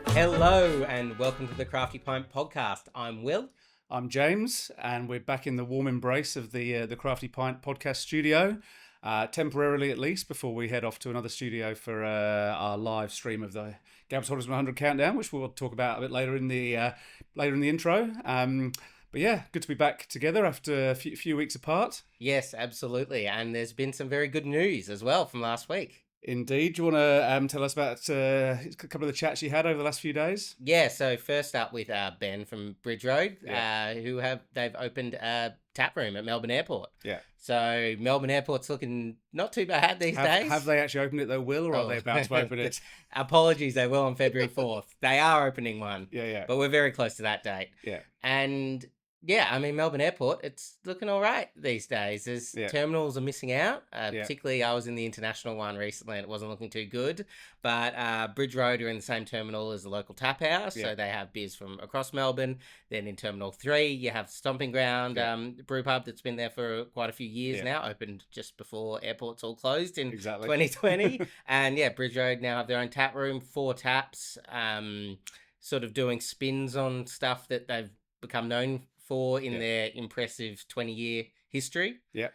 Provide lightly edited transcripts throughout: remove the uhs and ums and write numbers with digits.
Hello and welcome to the Crafty Pint podcast. I'm Will. I'm James, and we're back in the warm embrace of the Crafty Pint podcast studio, temporarily at least, before we head off to another studio for our live stream of the Gabs Holders 100 countdown, which we'll talk about a bit later in the intro. But yeah, good to be back together after a few weeks apart. Yes, absolutely. And there's been some very good news as well from last week. Indeed. Do you want to tell us about a couple of the chats you had over the last few days? Yeah, so first up with Ben from Bridge Road, they've opened a tap room at Melbourne Airport. Yeah. So Melbourne Airport's looking not too bad these days. Have they actually opened it though, Will, or are they about to open it? Apologies, they will on February 4th. They are opening one. Yeah. But we're very close to that date. Yeah. And yeah, I mean, Melbourne Airport, it's looking all right these days. Terminals are missing out. Particularly, I was in the international one recently and it wasn't looking too good. But Bridge Road are in the same terminal as the local tap house. So they have beers from across Melbourne. Then in Terminal 3, you have Stomping Ground brew pub that's been there for quite a few years now, opened just before airports all closed in 2020. And Bridge Road now have their own tap room, 4 taps, sort of doing spins on stuff that they've become known for in their impressive 20-year history. Yeah.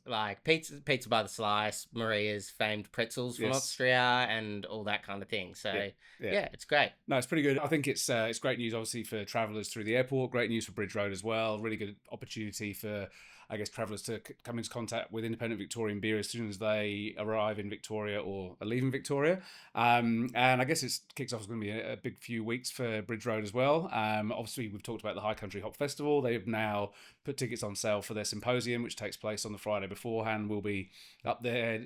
Like pizza by the slice, Maria's famed pretzels from Austria, and all that kind of thing. So it's great. No, it's pretty good. I think it's great news, obviously, for travellers through the airport. Great news for Bridge Road as well. Really good opportunity for, I guess, travellers to come into contact with independent Victorian beer as soon as they arrive in Victoria or are leaving Victoria. And I guess it kicks off, it's going to be a big few weeks for Bridge Road as well. Obviously, we've talked about the High Country Hop Festival. They've now put tickets on sale for their symposium, which takes place on the Friday beforehand. We'll be up there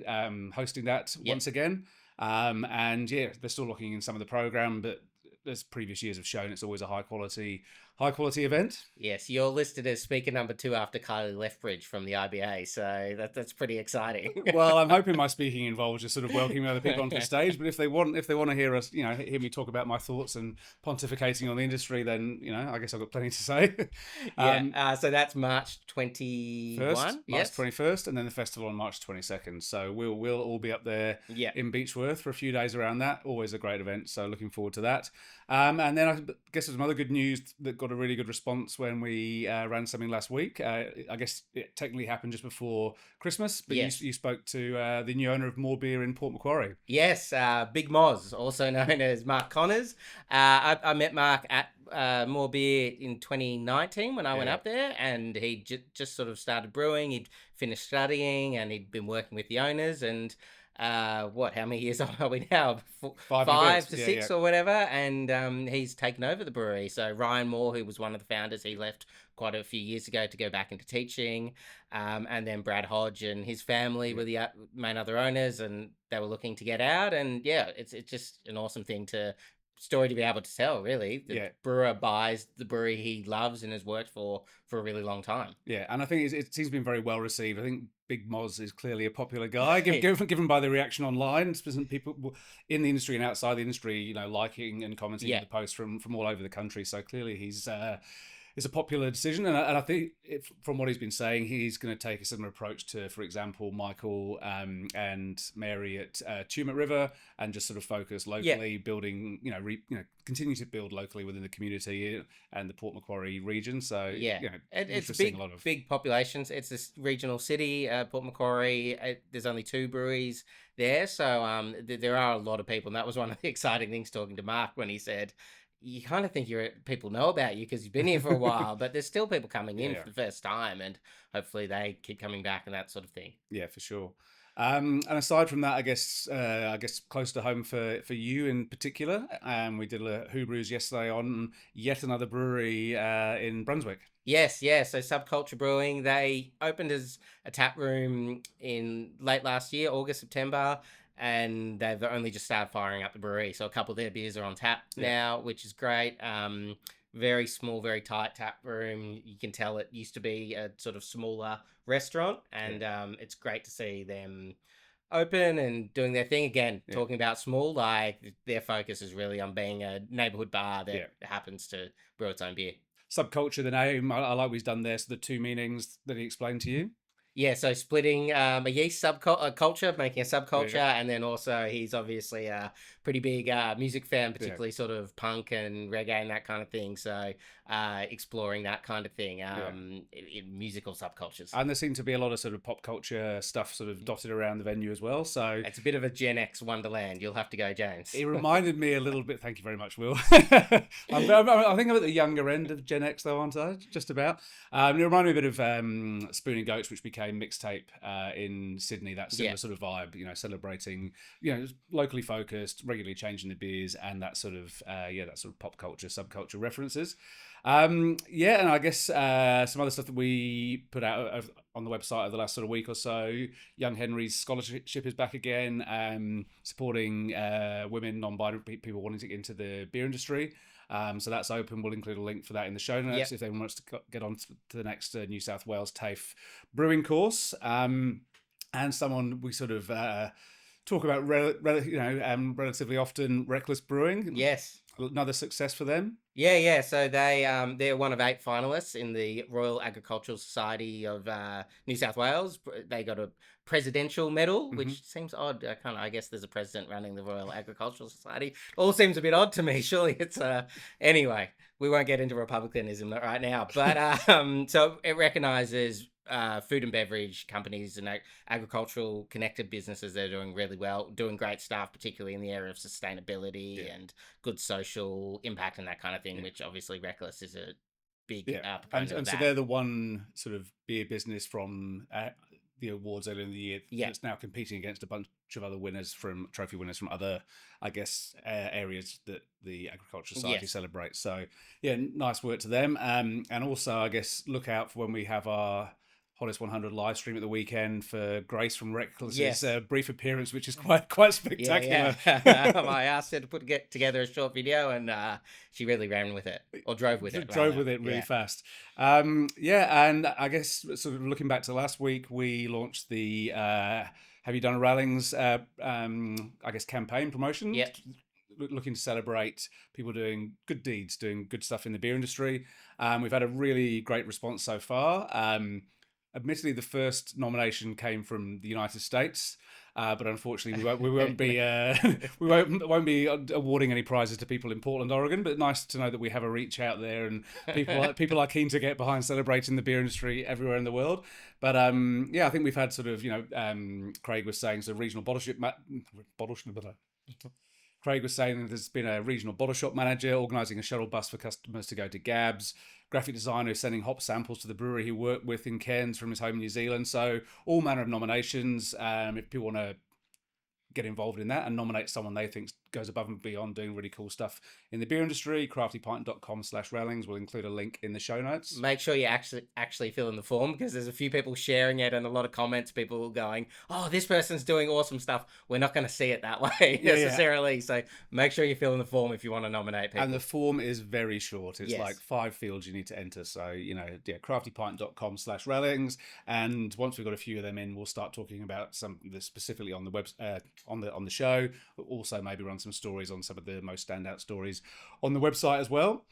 hosting that once again. And they're still looking in some of the programme, but as previous years have shown, it's always a high quality event. Yes, you're listed as speaker number 2 after Kylie Lethbridge from the IBA, so that's pretty exciting. Well, I'm hoping my speaking involves just sort of welcoming other people onto the stage. But if they want to hear us, hear me talk about my thoughts and pontificating on the industry, then I guess I've got plenty to say. So that's March 21st, March 21st, and then the festival on March 22nd. So we'll all be up there in Beechworth for a few days around that. Always a great event. So looking forward to that. And then I guess there's some other good news that got a really good response when we ran something last week. I guess it technically happened just before Christmas, but you spoke to the new owner of More Beer in Port Macquarie. Yes, Big Moz, also known as Mark Connors. I met Mark at More Beer in 2019 when I went up there, and he just sort of started brewing. He'd finished studying and he'd been working with the owners, and how many years old are we now? 5 to 6 or whatever, and he's taken over the brewery. So Ryan Moore, who was one of the founders, he left quite a few years ago to go back into teaching, and then Brad Hodge and his family were the main other owners, and they were looking to get out, and it's just an awesome story to be able to tell, really. The brewer buys the brewery he loves and has worked for a really long time. Yeah, and I think it seems been very well received. I think Big Moz is clearly a popular guy, given by the reaction online. People in the industry and outside the industry, liking and commenting on the posts from all over the country. So clearly he's it's a popular decision, and I think from what he's been saying, he's going to take a similar approach to, for example, Michael and Mary at Tumut River, and just sort of focus locally, building, continue to build locally within the community and the Port Macquarie region. So it's big populations. It's this regional city, Port Macquarie. There's only 2 breweries there, so there are a lot of people, and that was one of the exciting things talking to Mark when he said, you kind of think people know about you because you've been here for a while, but there's still people coming in for the first time, and hopefully they keep coming back and that sort of thing. Yeah, for sure. And aside from that, I guess close to home for you in particular, we did a Who Brews yesterday on yet another brewery in Brunswick. Yes. So Subculture Brewing, they opened as a tap room in late last year, August, September. And they've only just started firing up the brewery. So a couple of their beers are on tap now, which is great. Very small, very tight tap room. You can tell it used to be a sort of smaller restaurant. And it's great to see them open and doing their thing again. Talking about small, like their focus is really on being a neighborhood bar that happens to brew its own beer. Subculture, the name, I like what he's done there. So the 2 meanings that he explained to you. Yeah, so splitting a yeast culture, making a There you subculture, go. and then also he's obviously a pretty big music fan, Yeah. particularly sort of punk and reggae and that kind of thing. So exploring that kind of thing Yeah. in musical subcultures. And there seemed to be a lot of sort of pop culture stuff sort of dotted around the venue as well. So It's a bit of a Gen X wonderland. You'll have to go, James. it reminded me a little bit. Thank you very much, Will. I think I'm at the younger end of Gen X, though, aren't I? Just about. It reminded me a bit of Spoon and Goats, which became Mixtape in Sydney. That similar Yeah. sort of vibe, celebrating, locally focused, regularly changing the beers, and that sort of, that sort of pop culture, subculture references. And I guess some other stuff that we put out on the website over the last sort of week or so. Young Henry's scholarship is back again, supporting women, non-binary people wanting to get into the beer industry. So that's open. We'll include a link for that in the show notes if anyone wants to get on to the next New South Wales TAFE brewing course. And someone we sort of talk about, relatively often, Reckless Brewing. Yes. Another success for them. Yeah. So they're one of 8 finalists in the Royal Agricultural Society of New South Wales. They got a presidential medal, which seems odd. I guess there's a president running the Royal Agricultural Society. All seems a bit odd to me. Surely it's anyway. We won't get into republicanism right now, but so it recognises food and beverage companies and agricultural connected businesses that are doing really well, doing great stuff, particularly in the area of sustainability and good social impact and that kind of thing, which obviously Reckless is a big proponent and of so that. they're the one sort of beer business from the awards earlier in the year that's now competing against a bunch of other winners trophy winners from other, I guess, areas that the Agricultural Society celebrates. So nice work to them. And also, I guess, look out for when we have our Hottest 100 live stream at the weekend for Grace from Reckless's brief appearance, which is quite spectacular. I asked her to put together a short video, and she really ran with it, or drove with it. Drove with it really fast. And I guess sort of looking back to last week, we launched the Have You Done a Rallings, I guess, campaign promotion. Yep. Looking to celebrate people doing good deeds, doing good stuff in the beer industry. We've had a really great response so far. Admittedly, the first nomination came from the United States, but unfortunately, we won't be we won't be awarding any prizes to people in Portland, Oregon. But nice to know that we have a reach out there, and people are keen to get behind celebrating the beer industry everywhere in the world. But I think we've had sort of Craig was saying so regional Craig was saying that there's been a regional bottle shop manager organising a shuttle bus for customers to go to Gabs, graphic designer sending hop samples to the brewery he worked with in Cairns from his home in New Zealand. So all manner of nominations. If people want to get involved in that and nominate someone they think goes above and beyond doing really cool stuff in the beer industry, craftypint.com/railings will include a link in the show notes. Make sure you actually fill in the form, because there's a few people sharing it and a lot of comments, people going, oh, this person's doing awesome stuff. We're not going to see it that way necessarily. So make sure you fill in the form if you want to nominate people. And the form is very short. It's like 5 fields you need to enter. So, craftypint.com/railings. And once we've got a few of them in, we'll start talking about some of this specifically on the web, on the show, but also maybe run some stories on some of the most standout stories on the website as well.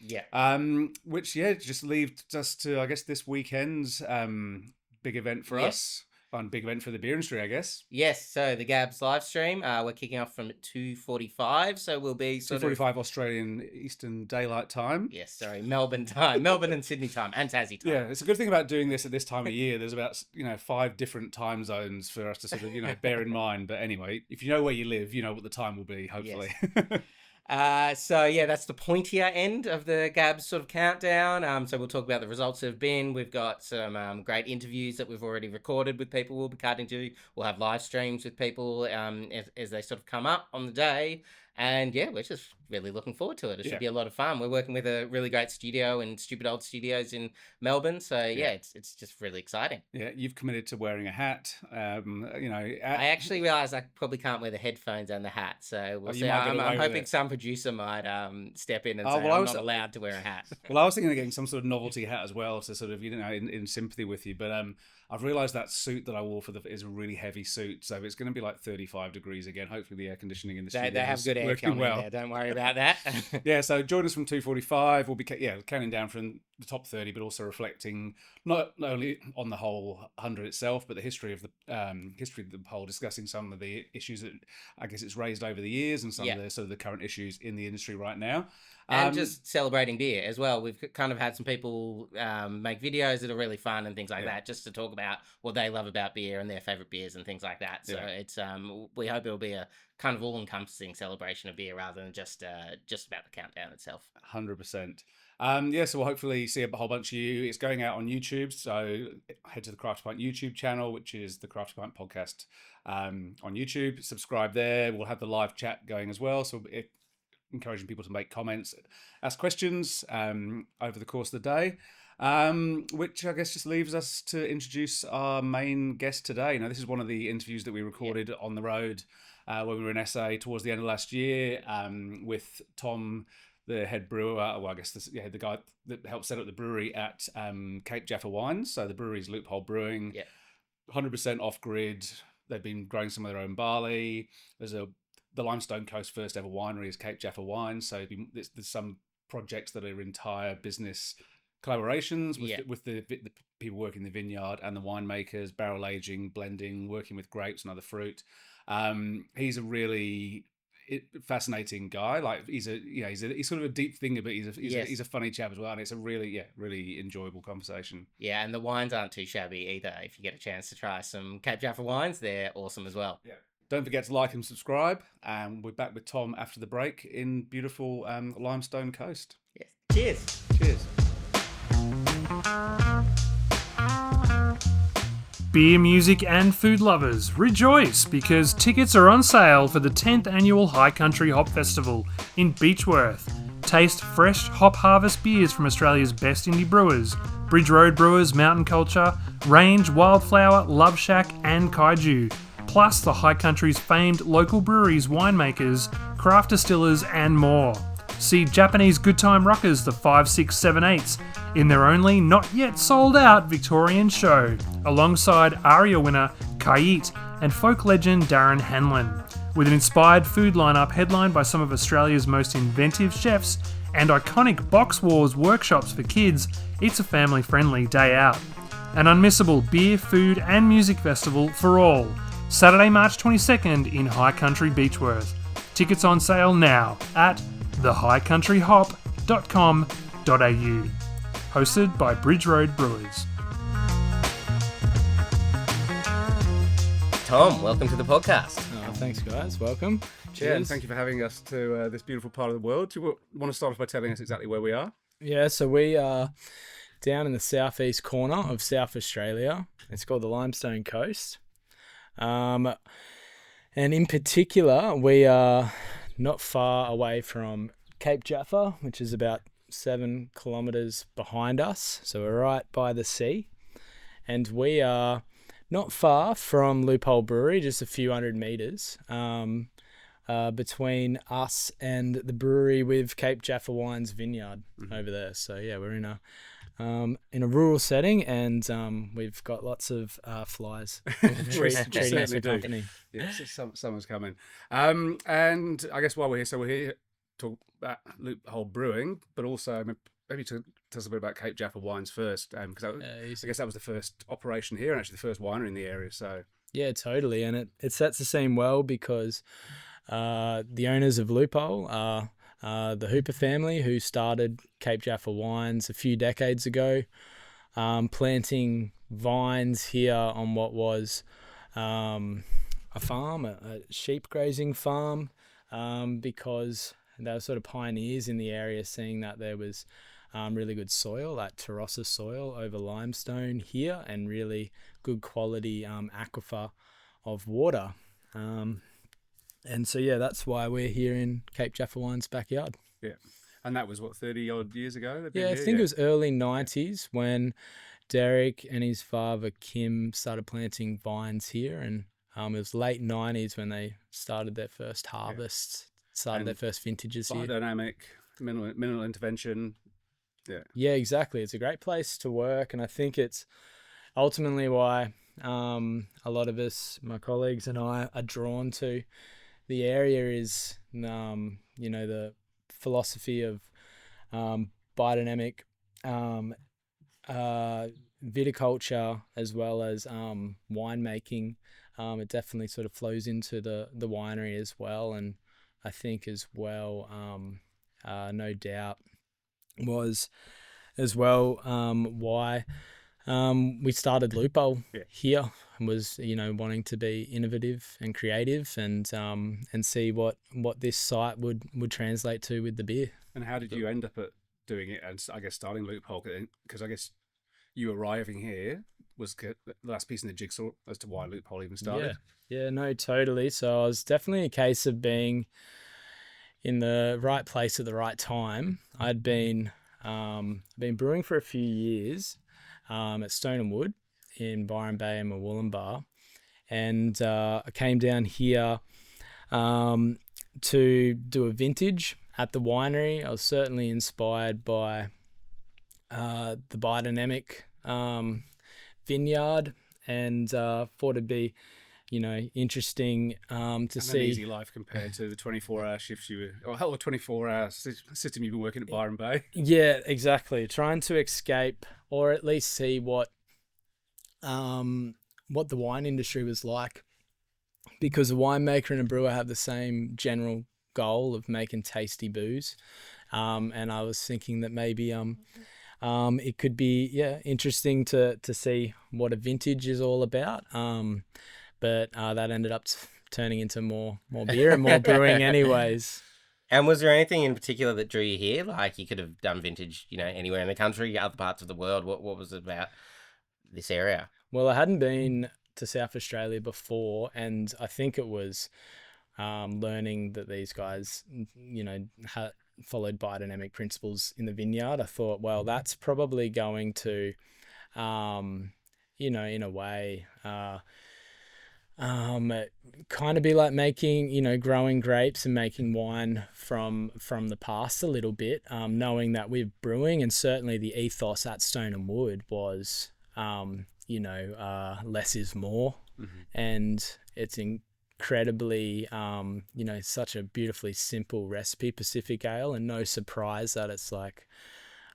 Which just leaves us to, I guess, this weekend's big event for us. Fun big event for the beer industry, I guess. Yes, so the Gabs live stream, we're kicking off from 2:45, so we'll be 2:45 Australian Eastern Daylight Time. Yes, sorry, Melbourne time, Melbourne and Sydney time, and Tassie time. Yeah, it's a good thing about doing this at this time of year. There's about 5 different time zones for us to sort of bear in mind. But anyway, if you know where you live, you know what the time will be. Hopefully. Yes. That's the pointier end of the Gabs sort of countdown. So we'll talk about the results that have been. We've got some great interviews that we've already recorded with people we'll be cutting to. We'll have live streams with people as they sort of come up on the day. And we're just really looking forward to it. It should be a lot of fun. We're working with a really great studio in Stupid Old Studios in Melbourne. So it's just really exciting. Yeah, you've committed to wearing a hat. I actually realised I probably can't wear the headphones and the hat. So we'll see. I'm hoping some producer might step in and say I'm not allowed to wear a hat. Well, I was thinking of getting some sort of novelty hat as well to sort of in sympathy with you. But I've realised that suit that I wore is a really heavy suit, so it's going to be like 35 degrees again. Hopefully, the air conditioning in the studio they have good air coming there. Don't worry about that. So join us from 2:45. We'll be counting down from the top 30, but also reflecting not only on the whole 100 itself, but the history of the poll, discussing some of the issues that I guess it's raised over the years and some of the sort of the current issues in the industry right now. And just celebrating beer as well. We've kind of had some people make videos that are really fun and things like that, just to talk about what they love about beer and their favorite beers and things like that. So it's we hope it'll be a kind of all-encompassing celebration of beer rather than just about the countdown itself. 100%. So we'll hopefully see a whole bunch of you. It's going out on YouTube, so head to the Crafty Pint YouTube channel, which is the Crafty Pint podcast on YouTube. Subscribe there. We'll have the live chat going as well, so encouraging people to make comments, ask questions over the course of the day, which I guess just leaves us to introduce our main guest today. Now, this is one of the interviews that we recorded on the road when we were in SA towards the end of last year with Tom, the head brewer, well, I guess the guy that helped set up the brewery at Cape Jaffa Wines. So the brewery's Loophole Brewing, 100% off-grid. They've been growing some of their own barley. The Limestone Coast first ever winery is Cape Jaffa Wines. So there's some projects that are entire business collaborations with the people working the vineyard and the winemakers, barrel aging, blending, working with grapes and other fruit. He's a really fascinating guy. Like he's sort of a deep thinker, but he's a funny chap as well, and it's a really enjoyable conversation. Yeah, and the wines aren't too shabby either. If you get a chance to try some Cape Jaffa wines, they're awesome as well. Yeah. Don't forget to like and subscribe, and we're back with Tom after the break in beautiful Limestone Coast. Yes. Cheers. Beer, music and food lovers, rejoice because tickets are on sale for the 10th annual High Country Hop Festival in Beechworth. Taste fresh hop harvest beers from Australia's best indie brewers, Bridge Road Brewers, Mountain Culture, Range, Wildflower, Love Shack and Kaiju, plus the High Country's famed local breweries, winemakers, craft distillers and more. See Japanese Good Time Rockers, the 5, 6, 7, 8s, in their only not yet sold out Victorian show, alongside ARIA winner Kait and folk legend Darren Hanlon, with an inspired food lineup headlined by some of Australia's most inventive chefs and iconic Box Wars workshops for kids. It's a family-friendly day out. An unmissable beer, food and music festival for all. Saturday, March 22nd in High Country Beechworth. Tickets on sale now at thehighcountryhop.com.au. Hosted by Bridge Road Brewers. Tom, welcome to the podcast. Oh, thanks, guys. Welcome. Cheers. Yeah, and thank you for having us to this beautiful part of the world. Do you want to start off by telling us exactly where we are? Yeah, so we are down in the southeast corner of South Australia. It's called the Limestone Coast. And in particular, we are not far away from Cape Jaffa, which is about 7 kilometres behind us. So we're right by the sea. And we are not far from Loophole Brewery, just a few hundred metres between us and the brewery with Cape Jaffa Wines vineyard over there. So yeah, we're in a rural setting, and we've got lots of flies treating us for company. Yeah, summer's coming. And I guess while we're here to talk about Loophole Brewing, but also maybe to tell us a bit about Cape Jaffa Wines first, because I guess that was the first operation here and actually the first winery in the area. So yeah, totally, and it sets the scene well because the owners of Loophole are the Hooper family, who started Cape Jaffa Wines a few decades ago, planting vines here on what was a farm, a sheep grazing farm, because they were sort of pioneers in the area, seeing that there was really good soil, that Tarossa soil over limestone here, and really good quality aquifer of water. And so, yeah, that's why we're here in Cape Jaffa Wine's backyard. Yeah. And that was, 30-odd years ago? Yeah, I think it was early 90s when Derek and his father, Kim, started planting vines here. And it was late 90s when they started their first harvests, their first vintages here. Biodynamic, minimal intervention. Yeah. Yeah, exactly. It's a great place to work. And I think it's ultimately why a lot of us, my colleagues and I, are drawn to the area is, the philosophy of biodynamic um, viticulture as well as winemaking. It definitely sort of flows into the winery as well, and I think as well, no doubt, was as well why we started Loophole here, was wanting to be innovative and creative and see what this site would translate to with the beer. And how did you end up at doing it and I guess starting Loophole? Because I guess you arriving here was the last piece in the jigsaw as to why Loophole even started. Yeah, no, totally. So it was definitely a case of being in the right place at the right time. I'd been brewing for a few years at Stone and Wood in Byron Bay and Murwillumbah, and I came down here to do a vintage at the winery. I was certainly inspired by the biodynamic vineyard, and thought it'd be interesting to see. An easy life compared to the 24-hour shifts or 24-hour system you've been working at Byron Bay. Yeah, exactly. Trying to escape, or at least see what the wine industry was like, because a winemaker and a brewer have the same general goal of making tasty booze, and I was thinking that maybe it could be interesting to see what a vintage is all about. But that ended up turning into more beer and more brewing anyways. And was there anything in particular that drew you here? Like, you could have done vintage, anywhere in the country, other parts of the world. What was it about this area? Well, I hadn't been to South Australia before, and I think it was learning that these guys, followed biodynamic principles in the vineyard. I thought, well, that's probably going to, in a way, kind of be like making, growing grapes and making wine from the past a little bit, knowing that we're brewing, and certainly the ethos at Stone and Wood was, less is more. Mm-hmm. And it's incredibly, such a beautifully simple recipe, Pacific Ale, and no surprise that it's like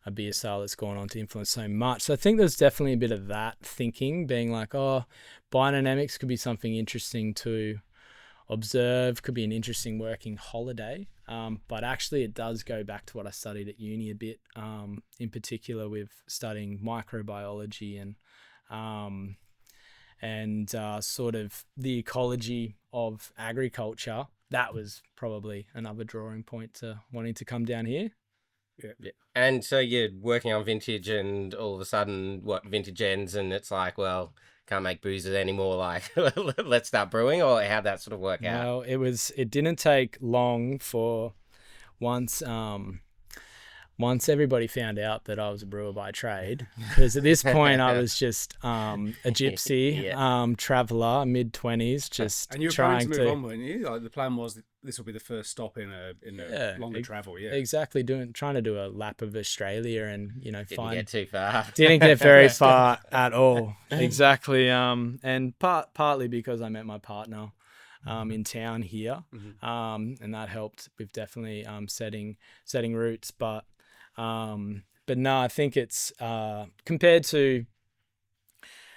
a beer style that's gone on to influence so much. So I think there's definitely a bit of that thinking, being like, oh, biodynamics could be something interesting to observe, could be an interesting working holiday. But actually it does go back to what I studied at uni a bit, in particular with studying microbiology and sort of the ecology of agriculture. That was probably another drawing point to wanting to come down here. Yeah. And so you're working on vintage, and all of a sudden, vintage ends, and it's like, well, can't make boozes anymore. Like, let's start brewing, or how'd that sort of work out? Well, it didn't take long for once everybody found out that I was a brewer by trade, because at this point I was just a gypsy, traveller, mid-20s, just and you were trying to move on, weren't you? Like, the plan was this will be the first stop in a longer travel. Yeah, exactly. Trying to do a lap of Australia, and didn't get too far. Didn't get very far at all. Exactly. And partly because I met my partner in town here, mm-hmm. And that helped with definitely setting roots. But no, I think it's compared to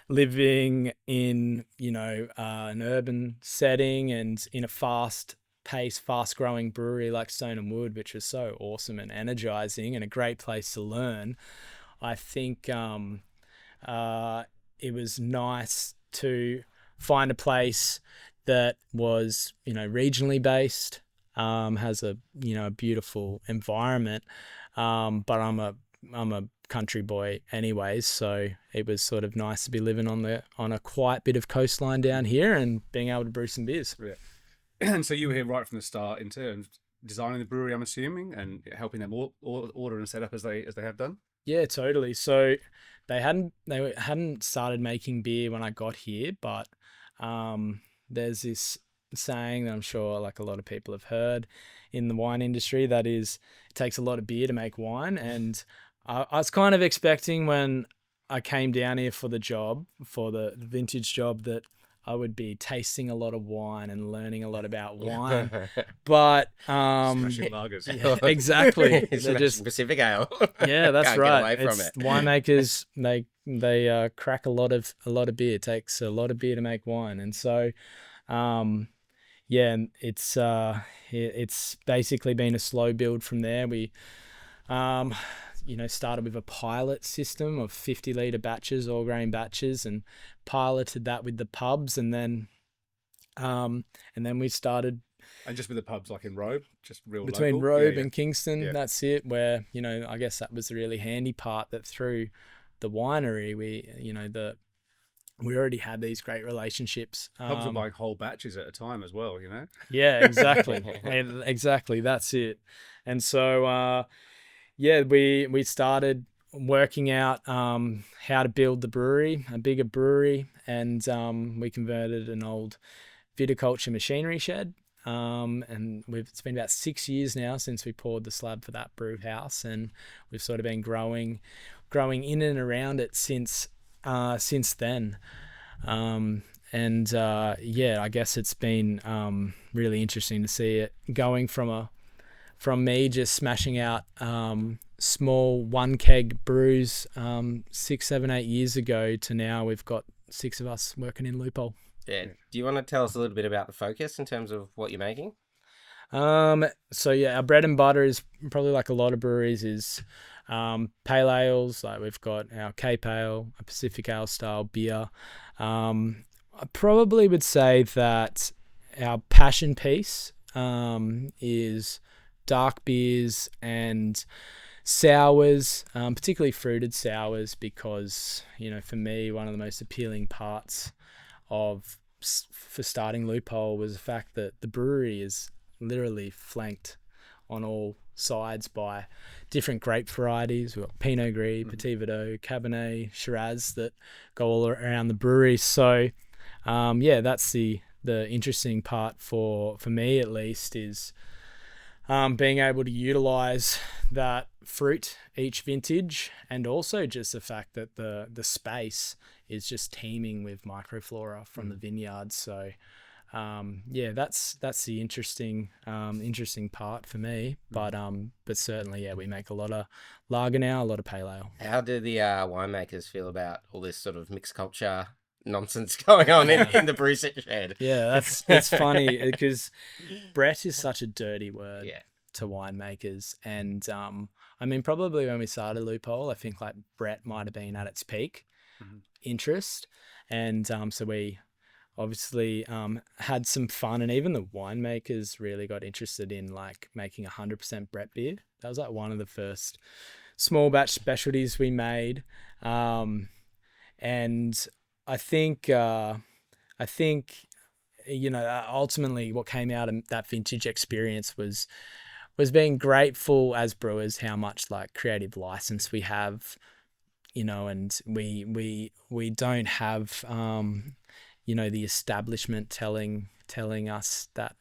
living in an urban setting and in a fast-paced, fast-growing brewery like Stone and Wood, which was so awesome and energizing and a great place to learn. I think it was nice to find a place that was regionally based, has a beautiful environment. But I'm a country boy anyways, so it was sort of nice to be living on a quiet bit of coastline down here and being able to brew some beers. Yeah. And so you were here right from the start in terms of designing the brewery, I'm assuming, and helping them order and set up as they have done. Yeah, totally. So they hadn't started making beer when I got here, but there's this saying that I'm sure like a lot of people have heard in the wine industry, that is, it takes a lot of beer to make wine. And I was kind of expecting when I came down here for the job, for the vintage job, that I would be tasting a lot of wine and learning a lot about wine. But Smashing lagers. yeah, exactly. They're Smashing just Pacific Ale. yeah, that's Can't right. Get away from It's it. winemakers. They crack a lot of beer. It takes a lot of beer to make wine, and so yeah, and it's basically been a slow build from there. We started with a pilot system of 50-litre batches, all grain batches, and piloted that with the pubs, and then we started And just with the pubs like in Robe, just real between local? Robe Yeah, and Kingston. Yeah. That's it. Where I guess that was the really handy part, that through the winery, we already had these great relationships. Pubs were buying whole batches at a time as well, you know? Yeah, exactly. Exactly. That's it. And so, we started working out how to build the brewery, a bigger brewery, and we converted an old viticulture machinery shed. And it's been about 6 years now since we poured the slab for that brew house, and we've sort of been growing in and around it since then. I guess it's been really interesting to see it going from me just smashing out small 1 keg brews 6, 7, 8 years ago to now we've got 6 of us working in Loophole. Yeah. Do you want to tell us a little bit about the focus in terms of what you're making? Our bread and butter is probably, like a lot of breweries, is pale ales. Like we've got our Cape Ale, a Pacific Ale style beer. I probably would say that our passion piece is dark beers and sours, particularly fruited sours, because for me, one of the most appealing parts for starting Loophole was the fact that the brewery is literally flanked on all sides by different grape varieties. We've got Pinot Gris, Petit Verdot, Cabernet, Shiraz that go all around the brewery. So that's the interesting part for me, at least, is being able to utilize that fruit each vintage, and also just the fact that the space is just teeming with microflora from the vineyard. So that's the interesting part for me. But certainly, we make a lot of lager now, a lot of pale ale. How do the winemakers feel about all this sort of mixed culture nonsense going on in the brew shed? Yeah, it's funny because Brett is such a dirty word to winemakers, and probably when we started Loophole, I think like Brett might have been at its peak interest, and so we obviously had some fun, and even the winemakers really got interested in like making 100% Brett beer. That was like one of the first small batch specialties we made, and I think ultimately what came out of that vintage experience was being grateful as brewers how much like creative license we have, and we don't have the establishment telling us that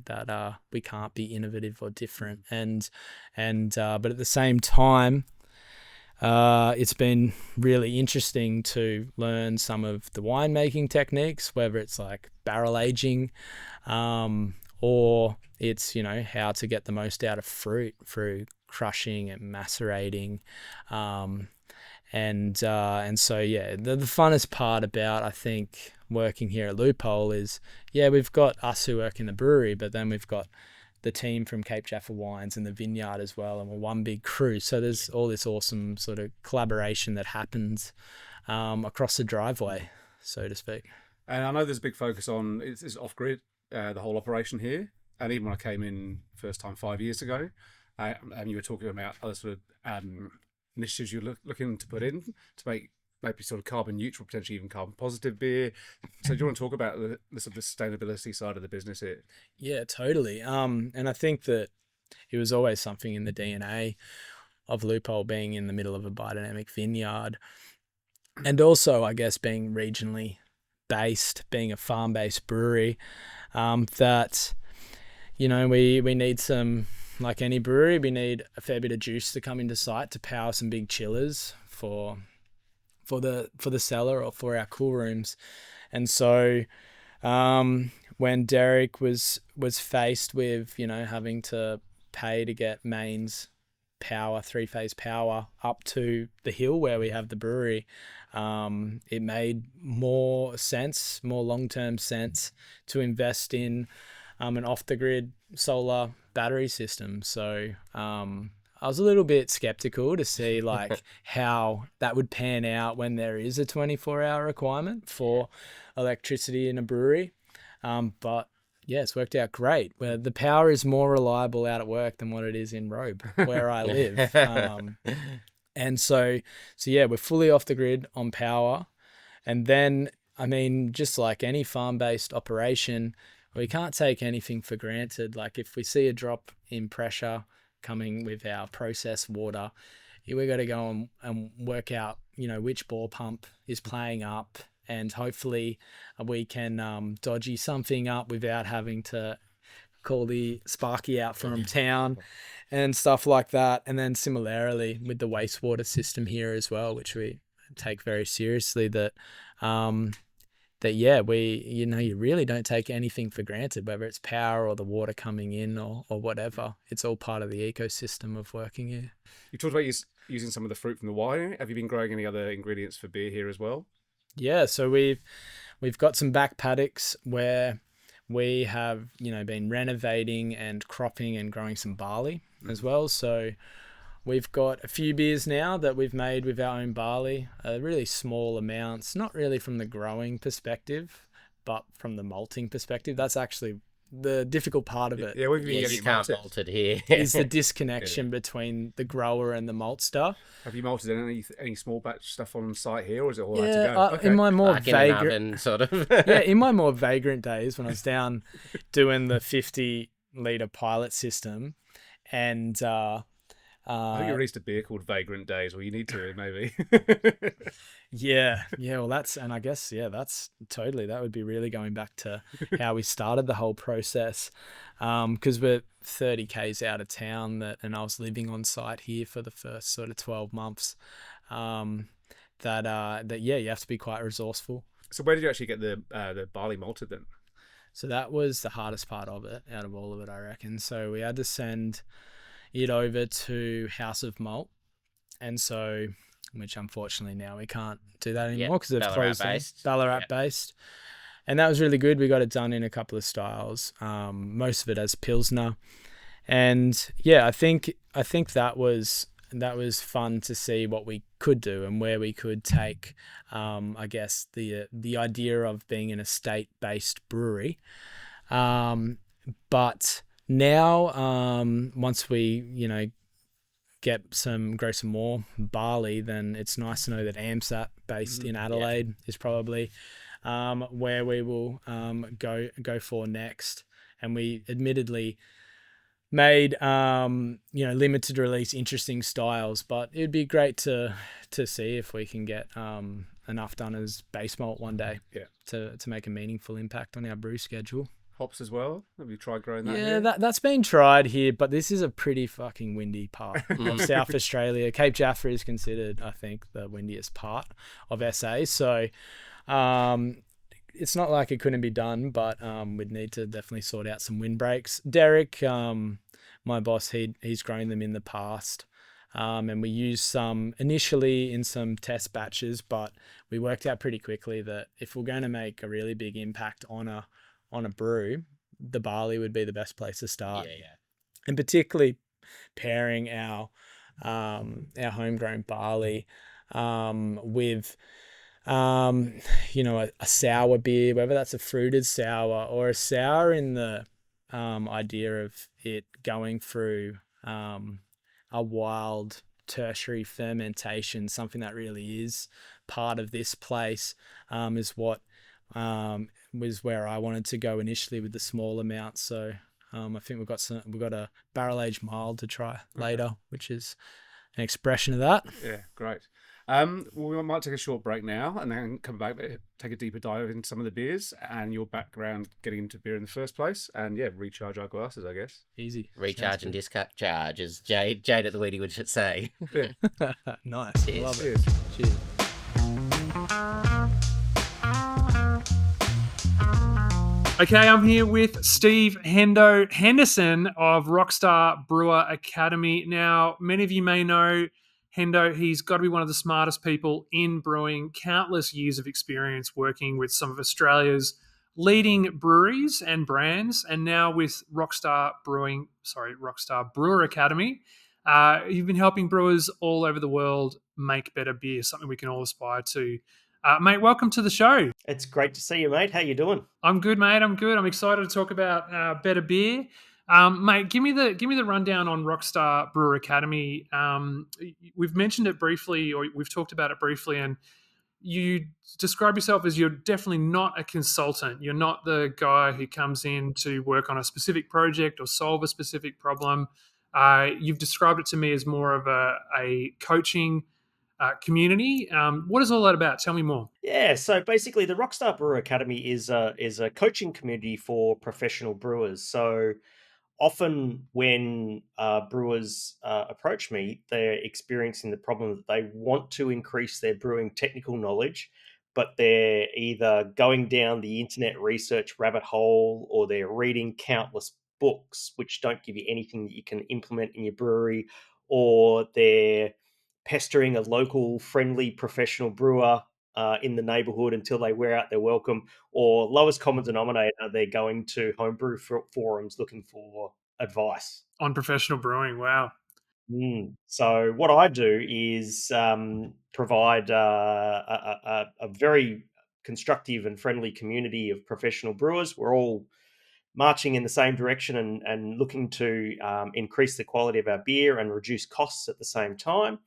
that we can't be innovative or different, and but at the same time, it's been really interesting to learn some of the winemaking techniques, whether it's like barrel aging, or it's how to get the most out of fruit through crushing and macerating, and so the funnest part about, I think, working here at Loophole is we've got us who work in the brewery, but then we've got the team from Cape Jaffa Wines and the vineyard as well, and we're one big crew. So there's all this awesome sort of collaboration that happens across the driveway, so to speak. And I know there's a big focus on it's off grid, the whole operation here. And even when I came in first time 5 years ago, and you were talking about other sort of initiatives you're looking to put in to make maybe sort of carbon neutral, potentially even carbon positive beer. So do you want to talk about the sort of sustainability side of the business here? Yeah, totally. And I think that it was always something in the DNA of Loophole, being in the middle of a biodynamic vineyard, and also, I guess, being regionally based, being a farm-based brewery, that we need some, like any brewery, we need a fair bit of juice to come into site to power some big chillers for the cellar or for our cool rooms. And so when Derek was faced with, having to pay to get mains power, 3-phase power up to the hill where we have the brewery, it made more long-term sense to invest in an off-the-grid solar battery system. So I was a little bit skeptical to see how that would pan out when there is a 24-hour requirement for electricity in a brewery. But yeah, it's worked out great. Where the power is more reliable out at work than what it is in Robe, where I live. And so yeah, we're fully off the grid on power. And then, just like any farm-based operation, we can't take anything for granted. Like if we see a drop in pressure coming with our processed water, we got to go and work out, which bore pump is playing up, and hopefully we can dodgy something up without having to call the Sparky out from town and stuff like that. And then similarly with the wastewater system here as well, which we take very seriously, you really don't take anything for granted, whether it's power or the water coming in or whatever. It's all part of the ecosystem of working here. You talked about using some of the fruit from the winery. Have you been growing any other ingredients for beer here as well? Yeah, so we've got some back paddocks where we have, been renovating and cropping and growing some barley as well. So we've got a few beers now that we've made with our own barley, really small amounts, not really from the growing perspective, but from the malting perspective. That's actually the difficult part of it. Yeah, we've been you getting can't malted. malt it here. Is the disconnection between the grower and the maltster. Have you malted any small batch stuff on site here, or is it all had to go? Okay. In my more Like in an vagrant, oven, sort of. in my more vagrant days when I was down doing the 50-litre pilot system, and I think you released a beer called Vagrant Days, or you need to, maybe. well, that's totally, that would be really going back to how we started the whole process, because we're 30 k's out of town, and I was living on site here for the first sort of 12 months, you have to be quite resourceful. So where did you actually get the barley malted then? So that was the hardest part of it, out of all of it, I reckon. So we had to send it over to House of Malt, and so, which unfortunately now we can't do that anymore because they've closed down. Ballarat based, and that was really good. We got it done in a couple of styles, most of it as Pilsner, and I think that was fun to see what we could do and where we could take, I guess the idea of being an estate-based brewery, but now, once we, grow some more barley, then it's nice to know that AMSAT, based in Adelaide, is probably where we will go for next. And we admittedly made limited release interesting styles, but it'd be great to see if we can get enough done as base malt one day to make a meaningful impact on our brew schedule. Hops as well? Have you tried growing that? Yeah, that's been tried here, but this is a pretty fucking windy part of South Australia. Cape Jaffa is considered, I think, the windiest part of SA. So it's not like it couldn't be done, but we'd need to definitely sort out some windbreaks. Derek, my boss, he's grown them in the past. And we used some initially in some test batches, but we worked out pretty quickly that if we're going to make a really big impact on a brew, the barley would be the best place to start. And particularly pairing our homegrown barley with a sour beer, whether that's a fruited sour or a sour in the idea of it going through a wild tertiary fermentation, something that really is part of this place, is what was where I wanted to go initially with the small amounts. So I think we've got a barrel aged mild to try later, which is an expression of that. Yeah, great. We might take a short break now and then come back, take a deeper dive into some of the beers and your background getting into beer in the first place, and recharge our glasses, I guess. Easy. Recharge and discharge, as Jade at the Weedy would say. Nice. Cheers. Love it. Cheers. Okay, I'm here with Steve Hendo Henderson of Rockstar Brewer Academy. Now, many of you may know Hendo. He's got to be one of the smartest people in brewing, countless years of experience working with some of Australia's leading breweries and brands, and now with Rockstar Brewer Academy. You've been helping brewers all over the world make better beer, something we can all aspire to. Mate, welcome to the show. It's great to see you, mate. How you doing? I'm good, mate. I'm good. I'm excited to talk about better beer, mate. Give me the rundown on Rockstar Brewer Academy. We've mentioned it briefly, or we've talked about it briefly, and you describe yourself as you're definitely not a consultant. You're not the guy who comes in to work on a specific project or solve a specific problem. You've described it to me as more of a coaching community. What is all that about? Tell me more. Yeah, so basically, the Rockstar Brewer Academy is a coaching community for professional brewers. So often, when brewers approach me, they're experiencing the problem that they want to increase their brewing technical knowledge, but they're either going down the internet research rabbit hole or they're reading countless books which don't give you anything that you can implement in your brewery, or they're pestering a local friendly professional brewer in the neighborhood until they wear out their welcome, or lowest common denominator, they're going to homebrew forums looking for advice. On professional brewing. Wow. So what I do is provide a very constructive and friendly community of professional brewers. We're all marching in the same direction and looking to increase the quality of our beer and reduce costs at the same time.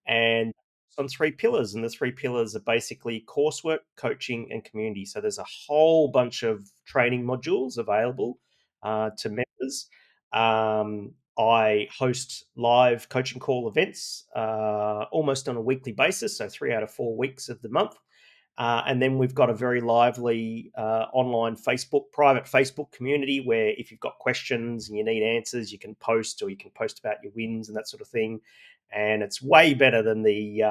And it's on three pillars, and the three pillars are basically coursework, coaching, and community. So there's a whole bunch of training modules available to members. I host live coaching call events almost on a weekly basis, so 3 out of 4 weeks of the month. And then we've got a very lively online private Facebook community where if you've got questions and you need answers, you can post, or you can post about your wins and that sort of thing. And it's way better than the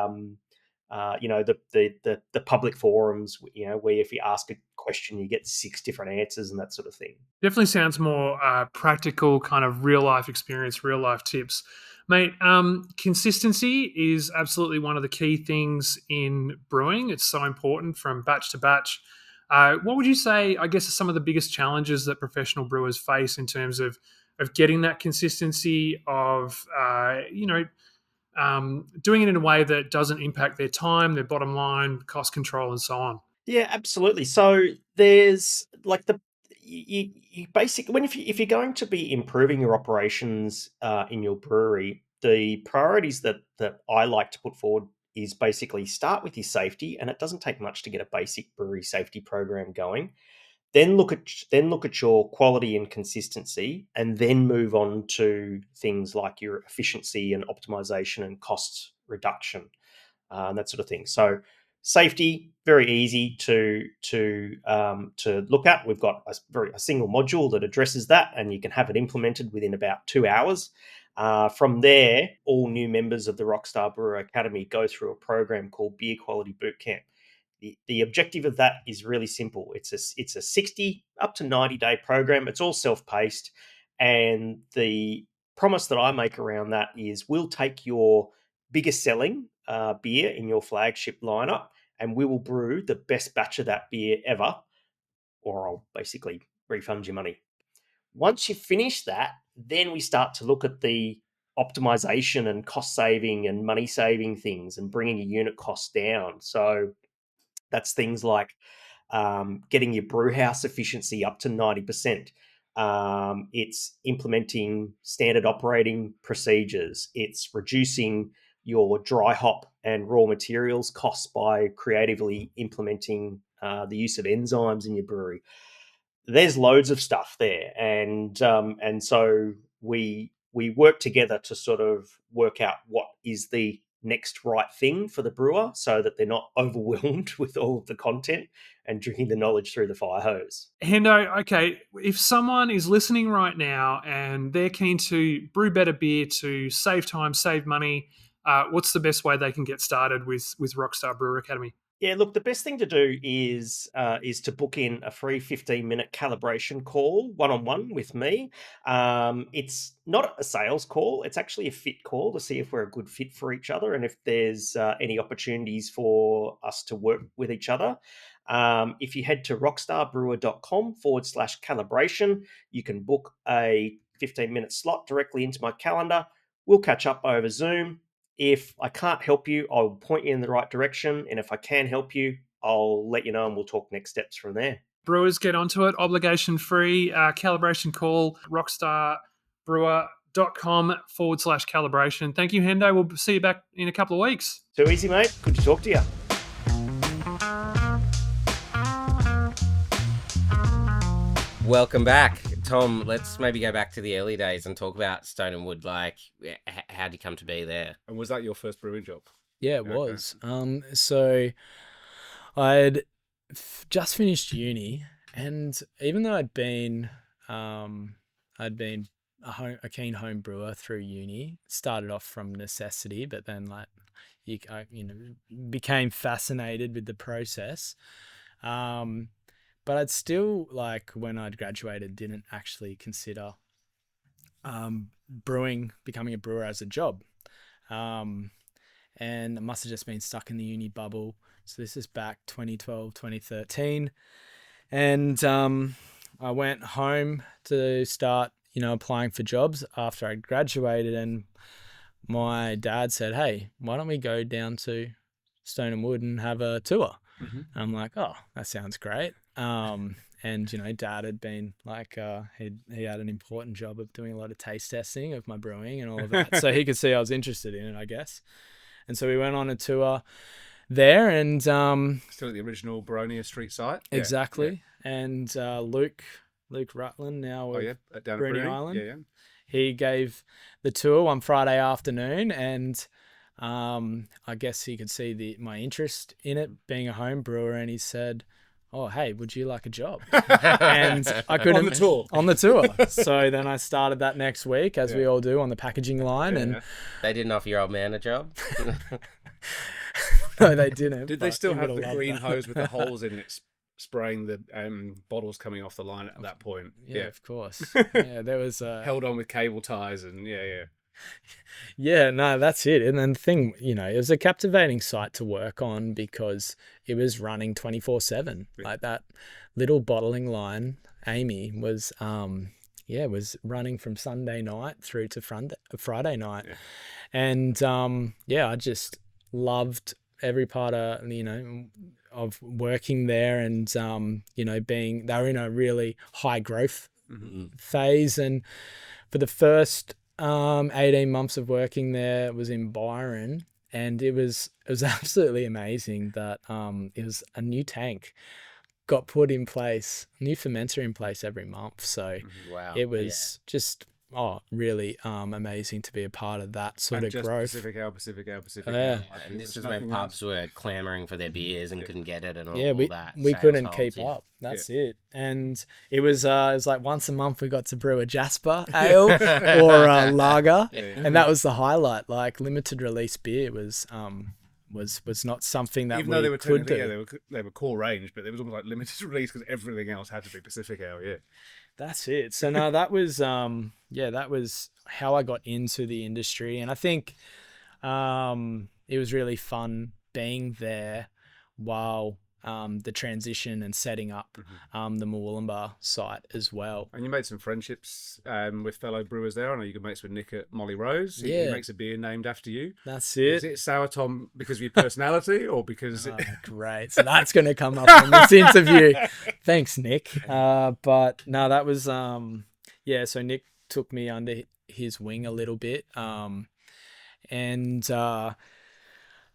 public forums, where if you ask a question, you get 6 different answers and that sort of thing. Definitely sounds more practical, kind of real life experience, real life tips. Mate, consistency is absolutely one of the key things in brewing. It's so important from batch to batch. What would you say, I guess, are some of the biggest challenges that professional brewers face in terms of getting that consistency, of, doing it in a way that doesn't impact their time, their bottom line, cost control, and so on? Yeah, absolutely. So there's like you basically, if you're going to be improving your operations in your brewery, the priorities that I like to put forward is basically start with your safety, and it doesn't take much to get a basic brewery safety program going. Then look at your quality and consistency, and then move on to things like your efficiency and optimization and cost reduction, and that sort of thing. So safety, very easy to look at. We've got a single module that addresses that, and you can have it implemented within about 2 hours. From there, all new members of the Rockstar Brewer Academy go through a program called Beer Quality Bootcamp. The objective of that is really simple. It's a 60 up to 90-day program. It's all self-paced, and the promise that I make around that is we'll take your biggest selling beer in your flagship lineup, and we will brew the best batch of that beer ever, or I'll basically refund your money. Once you finish that, then we start to look at the optimization and cost saving and money saving things and bringing your unit costs down. So that's things like getting your brew house efficiency up to 90%. It's implementing standard operating procedures. It's reducing your dry hop and raw materials costs by creatively implementing the use of enzymes in your brewery. There's loads of stuff there, and so we work together to sort of work out what is the next right thing for the brewer, so that they're not overwhelmed with all of the content and drinking the knowledge through the fire hose. Hendo, okay, if someone is listening right now and they're keen to brew better beer to save time, save money, what's the best way they can get started with Rockstar Brewer Academy? Yeah, look, the best thing to do is to book in a free 15-minute calibration call, one-on-one with me. It's not a sales call; it's actually a fit call to see if we're a good fit for each other and if there's any opportunities for us to work with each other. If you head to rockstarbrewer.com/calibration, you can book a 15-minute slot directly into my calendar. We'll catch up over Zoom. If I can't help you, I'll point you in the right direction. And if I can help you, I'll let you know and we'll talk next steps from there. Brewers, get onto it. Obligation free calibration call, rockstarbrewer.com/calibration. Thank you, Hendo. We'll see you back in a couple of weeks. Too easy, mate. Good to talk to you. Welcome back, Tom. Let's maybe go back to the early days and talk about Stone and Wood. Like, how did you come to be there? And was that your first brewing job? Yeah, it was. So I'd just finished uni, and even though I'd been a keen home brewer through uni, started off from necessity, but then I became fascinated with the process. But I'd still, when I'd graduated, didn't actually consider becoming a brewer as a job. And I must have just been stuck in the uni bubble. So this is back 2012, 2013. And I went home to start, applying for jobs after I graduated. And my dad said, hey, why don't we go down to Stone and Wood and have a tour? Mm-hmm. I'm like, oh, that sounds great. And Dad had been he had an important job of doing a lot of taste testing of my brewing and all of that, so he could see I was interested in it, I guess. And so we went on a tour there, and still at the original Baronia Street site. Exactly. Yeah. And Luke Rutland, now down at Bruny Island. Yeah. He gave the tour one Friday afternoon, and I guess he could see my interest in it, being a home brewer, and he said, oh, hey, would you like a job? And I couldn't. On the tour. So then I started that next week, as we all do, on the packaging line. And they didn't offer your old man a job? No, they didn't. Did they still have the green hose with the holes in it, spraying the bottles coming off the line at that point? Yeah, of course. Yeah, there was held on with cable ties and Yeah, no, that's it. And then the thing, it was a captivating site to work on because it was running 24/7. Like that little bottling line, Amy, was was running from Sunday night through to Friday night. Yeah. And I just loved every part of of working there, and they were in a really high growth phase. And for the first 18 months of working there was in Byron, and it was absolutely amazing that it was a new tank got put in place, new fermenter in place every month. So wow, it was just really amazing to be a part of that sort of growth. Pacific Ale. Yeah. And this is when pubs were clamoring for their beers and couldn't get it and all that. We couldn't keep up. That's it. And it was like once a month we got to brew a Jasper ale or a lager, and that was the highlight. Like limited release beer was not something that even though they were could do. They were core range, but it was almost like limited release because everything else had to be Pacific Ale. Yeah. That's it. So no, that was that was how I got into the industry, and I think it was really fun being there while the transition and setting up the Murwillumbah site as well. And you made some friendships with fellow brewers there. I know you could mates with Nick at Molly Rose. He makes a beer named after you. That's it. Is it Sour Tom because of your personality or because... Great. So that's going to come up in this interview. Thanks, Nick. But no, that was... so Nick took me under his wing a little bit.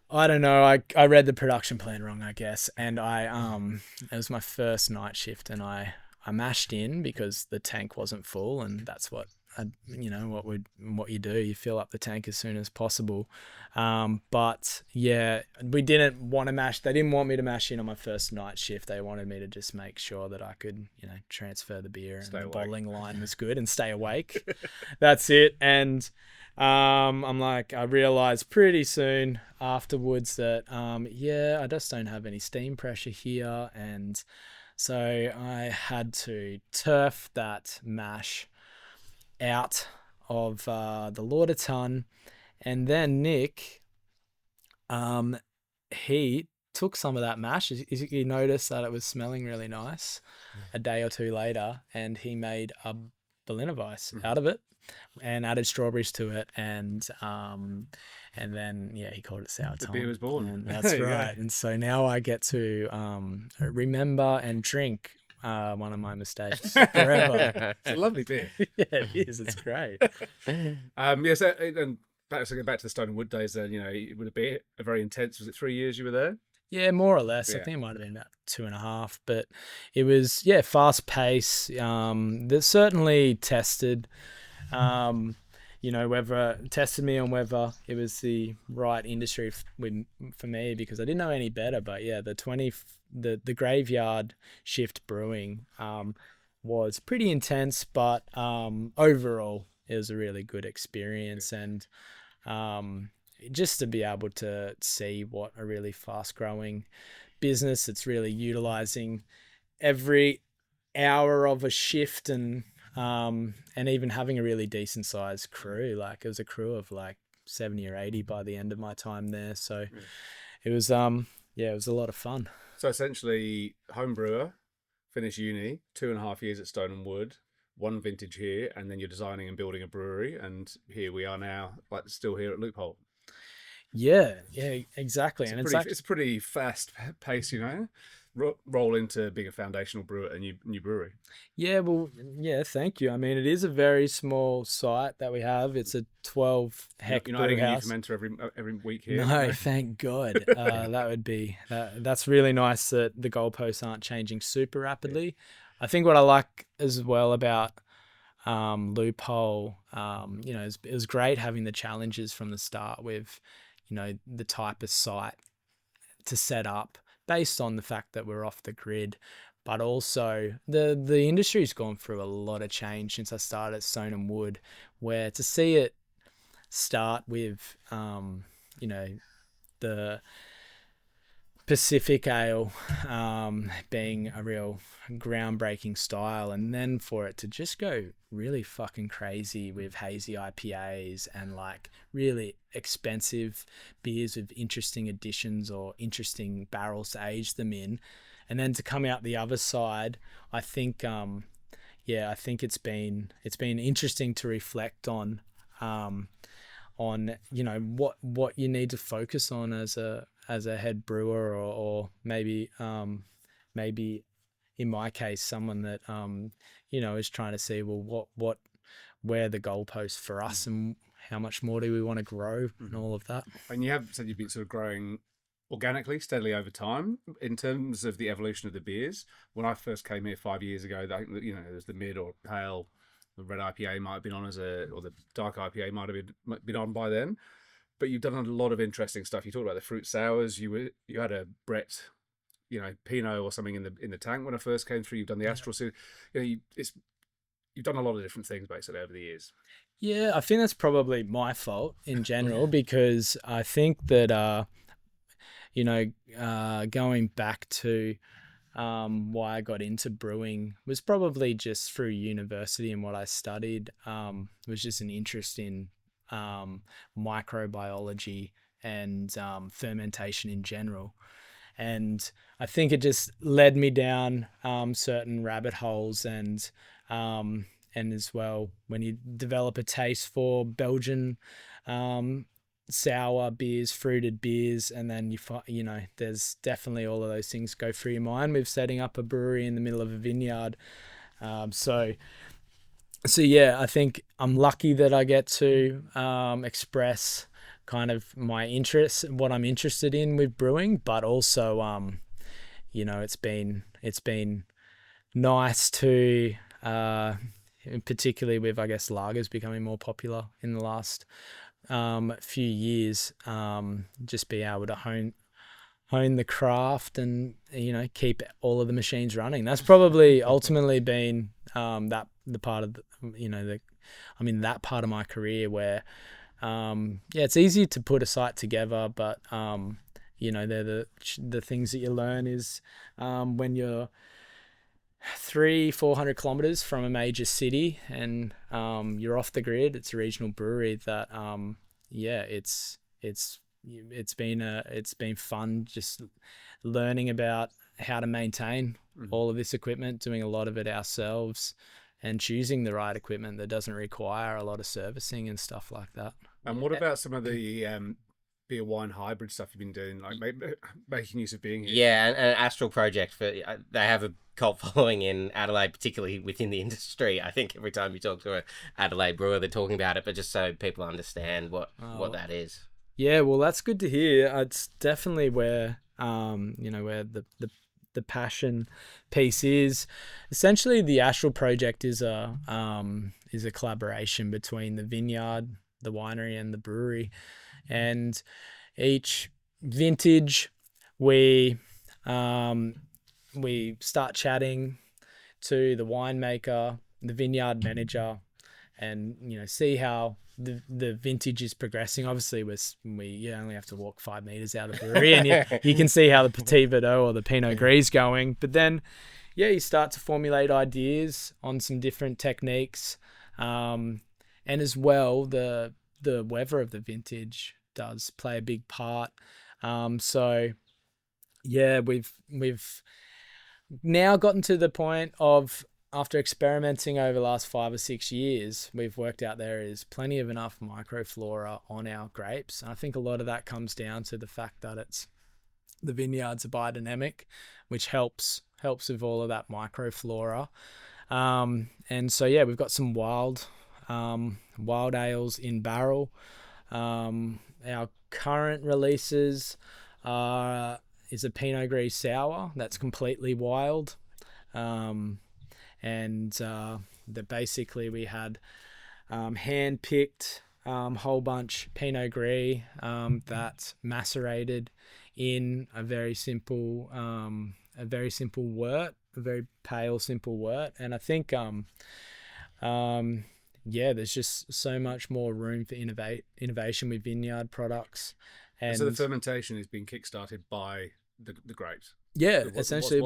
I don't know. I read the production plan wrong, I guess, and it was my first night shift, and I mashed in because the tank wasn't full, and that's what what you do, you fill up the tank as soon as possible. But yeah, we didn't want to mash. They didn't want me to mash in on my first night shift. They wanted me to just make sure that I could, transfer the beer and the bottling line was good and stay awake. That's it. And I'm like, I realized pretty soon afterwards that, I just don't have any steam pressure here. And so I had to turf that mash out of the Lauder Tun. And then Nick, he took some of that mash. He noticed that it was smelling really nice a day or two later, and he made a Berliner Weiss out of it and added strawberries to it, and then he called it Sour Tom. The beer was born. And that's right. And so now I get to remember and drink one of my mistakes forever. It's a lovely beer. Yeah, it is. It's great. Yes, and back to the Stone and Wood days. Then it would be a very intense. Was it 3 years you were there? Yeah, more or less. Yeah. I think it might have been about 2.5, but it was fast pace. That certainly tested. Tested me on whether it was the right industry for me, because I didn't know any better. But yeah, the graveyard shift brewing was pretty intense, but overall it was a really good experience, and just to be able to see what a really fast growing business that's really utilizing every hour of a shift, and even having a really decent sized crew. Like, it was a crew of like 70 or 80 by the end of my time there. So it was, it was a lot of fun. So essentially, home brewer, finished uni, 2.5 years at Stone and Wood, one vintage here, and then you're designing and building a brewery, and here we are now, like, still here at Loophole. Yeah, exactly. It's a pretty fast pace, roll into being a foundational brewer at a new brewery. Yeah, well, thank you. I mean, it is a very small site that we have. It's a 12 hectare You're not adding a new house. fermenter every week here. No, thank God. That's really nice that the goalposts aren't changing super rapidly. I think what I like as well about Loophole, it was great having the challenges from the start with, the type of site to set up based on the fact that we're off the grid. But also the industry's gone through a lot of change since I started at Stone and Wood, where to see it start with, the Pacific Ale being a real groundbreaking style, and then for it to just go really fucking crazy with hazy IPAs and like really expensive beers with interesting additions or interesting barrels to age them in, and then to come out the other side, I think it's been interesting to reflect on what you need to focus on as a head brewer, or maybe in my case, someone that is trying to see, well, where are the goalposts for us, and how much more do we want to grow, and all of that. And you have said you've been sort of growing organically, steadily over time. In terms of the evolution of the beers, when I first came here 5 years ago, I think there's the mid or pale, the red IPA might have been on or the dark IPA might have been on by then. But you've done a lot of interesting stuff. You talked about the fruit sours. You had a Brett, Pinot or something in the tank when I first came through. You've done the Astral. So, you've done a lot of different things basically over the years. Yeah, I think that's probably my fault in general, because I think that going back to why I got into brewing was probably just through university, and what I studied was just an interest in microbiology and fermentation in general. And I think it just led me down certain rabbit holes, and as well, when you develop a taste for Belgian sour beers, fruited beers, and then there's definitely all of those things go through your mind with setting up a brewery in the middle of a vineyard. So yeah, I think I'm lucky that I get to express kind of my interests, what I'm interested in with brewing, but also it's been nice to particularly with, I guess, lagers becoming more popular in the last few years, just be able to hone the craft and, you know, keep all of the machines running. That's probably ultimately been that the part of the, you know, that part of my career where it's easy to put a site together, but you know, they're the things that you learn is when you're 300-400 kilometers from a major city and you're off the grid. It's a regional brewery that it's been fun just learning about how to maintain all of this equipment, doing a lot of it ourselves, and choosing the right equipment that doesn't require a lot of servicing and stuff like that. And what about some of the beer wine hybrid stuff you've been doing, like making use of being here? Yeah, and Astral Project, they have a cult following in Adelaide, particularly within the industry. I think every time you talk to an Adelaide brewer, they're talking about it, but just so people understand what that is. Yeah, well, that's good to hear. It's definitely where where the passion piece is. Essentially, the Astral Project is a collaboration between the vineyard, the winery, and the brewery. And each vintage, we start chatting to the winemaker, the vineyard manager, and, you know, see how the vintage is progressing. Obviously, you only have to walk 5 meters out of the brewery, and you can see how the Petit Verdot or the Pinot Gris is going. But then, you start to formulate ideas on some different techniques, and as well the weather of the vintage does play a big part. So we've now gotten to the point of, after experimenting over the last 5 or 6 years, we've worked out there is plenty of enough microflora on our grapes. And I think a lot of that comes down to the fact that the vineyards are biodynamic, which helps with all of that microflora. And so, we've got some wild ales in barrel. Our current releases is a Pinot Gris sour that's completely wild. And that basically we had hand-picked whole bunch Pinot Gris that macerated in a very simple wort, a very pale, simple wort. And I think there's just so much more room for innovation with vineyard products. And so the fermentation is being kickstarted by the grapes. Yeah, essentially, it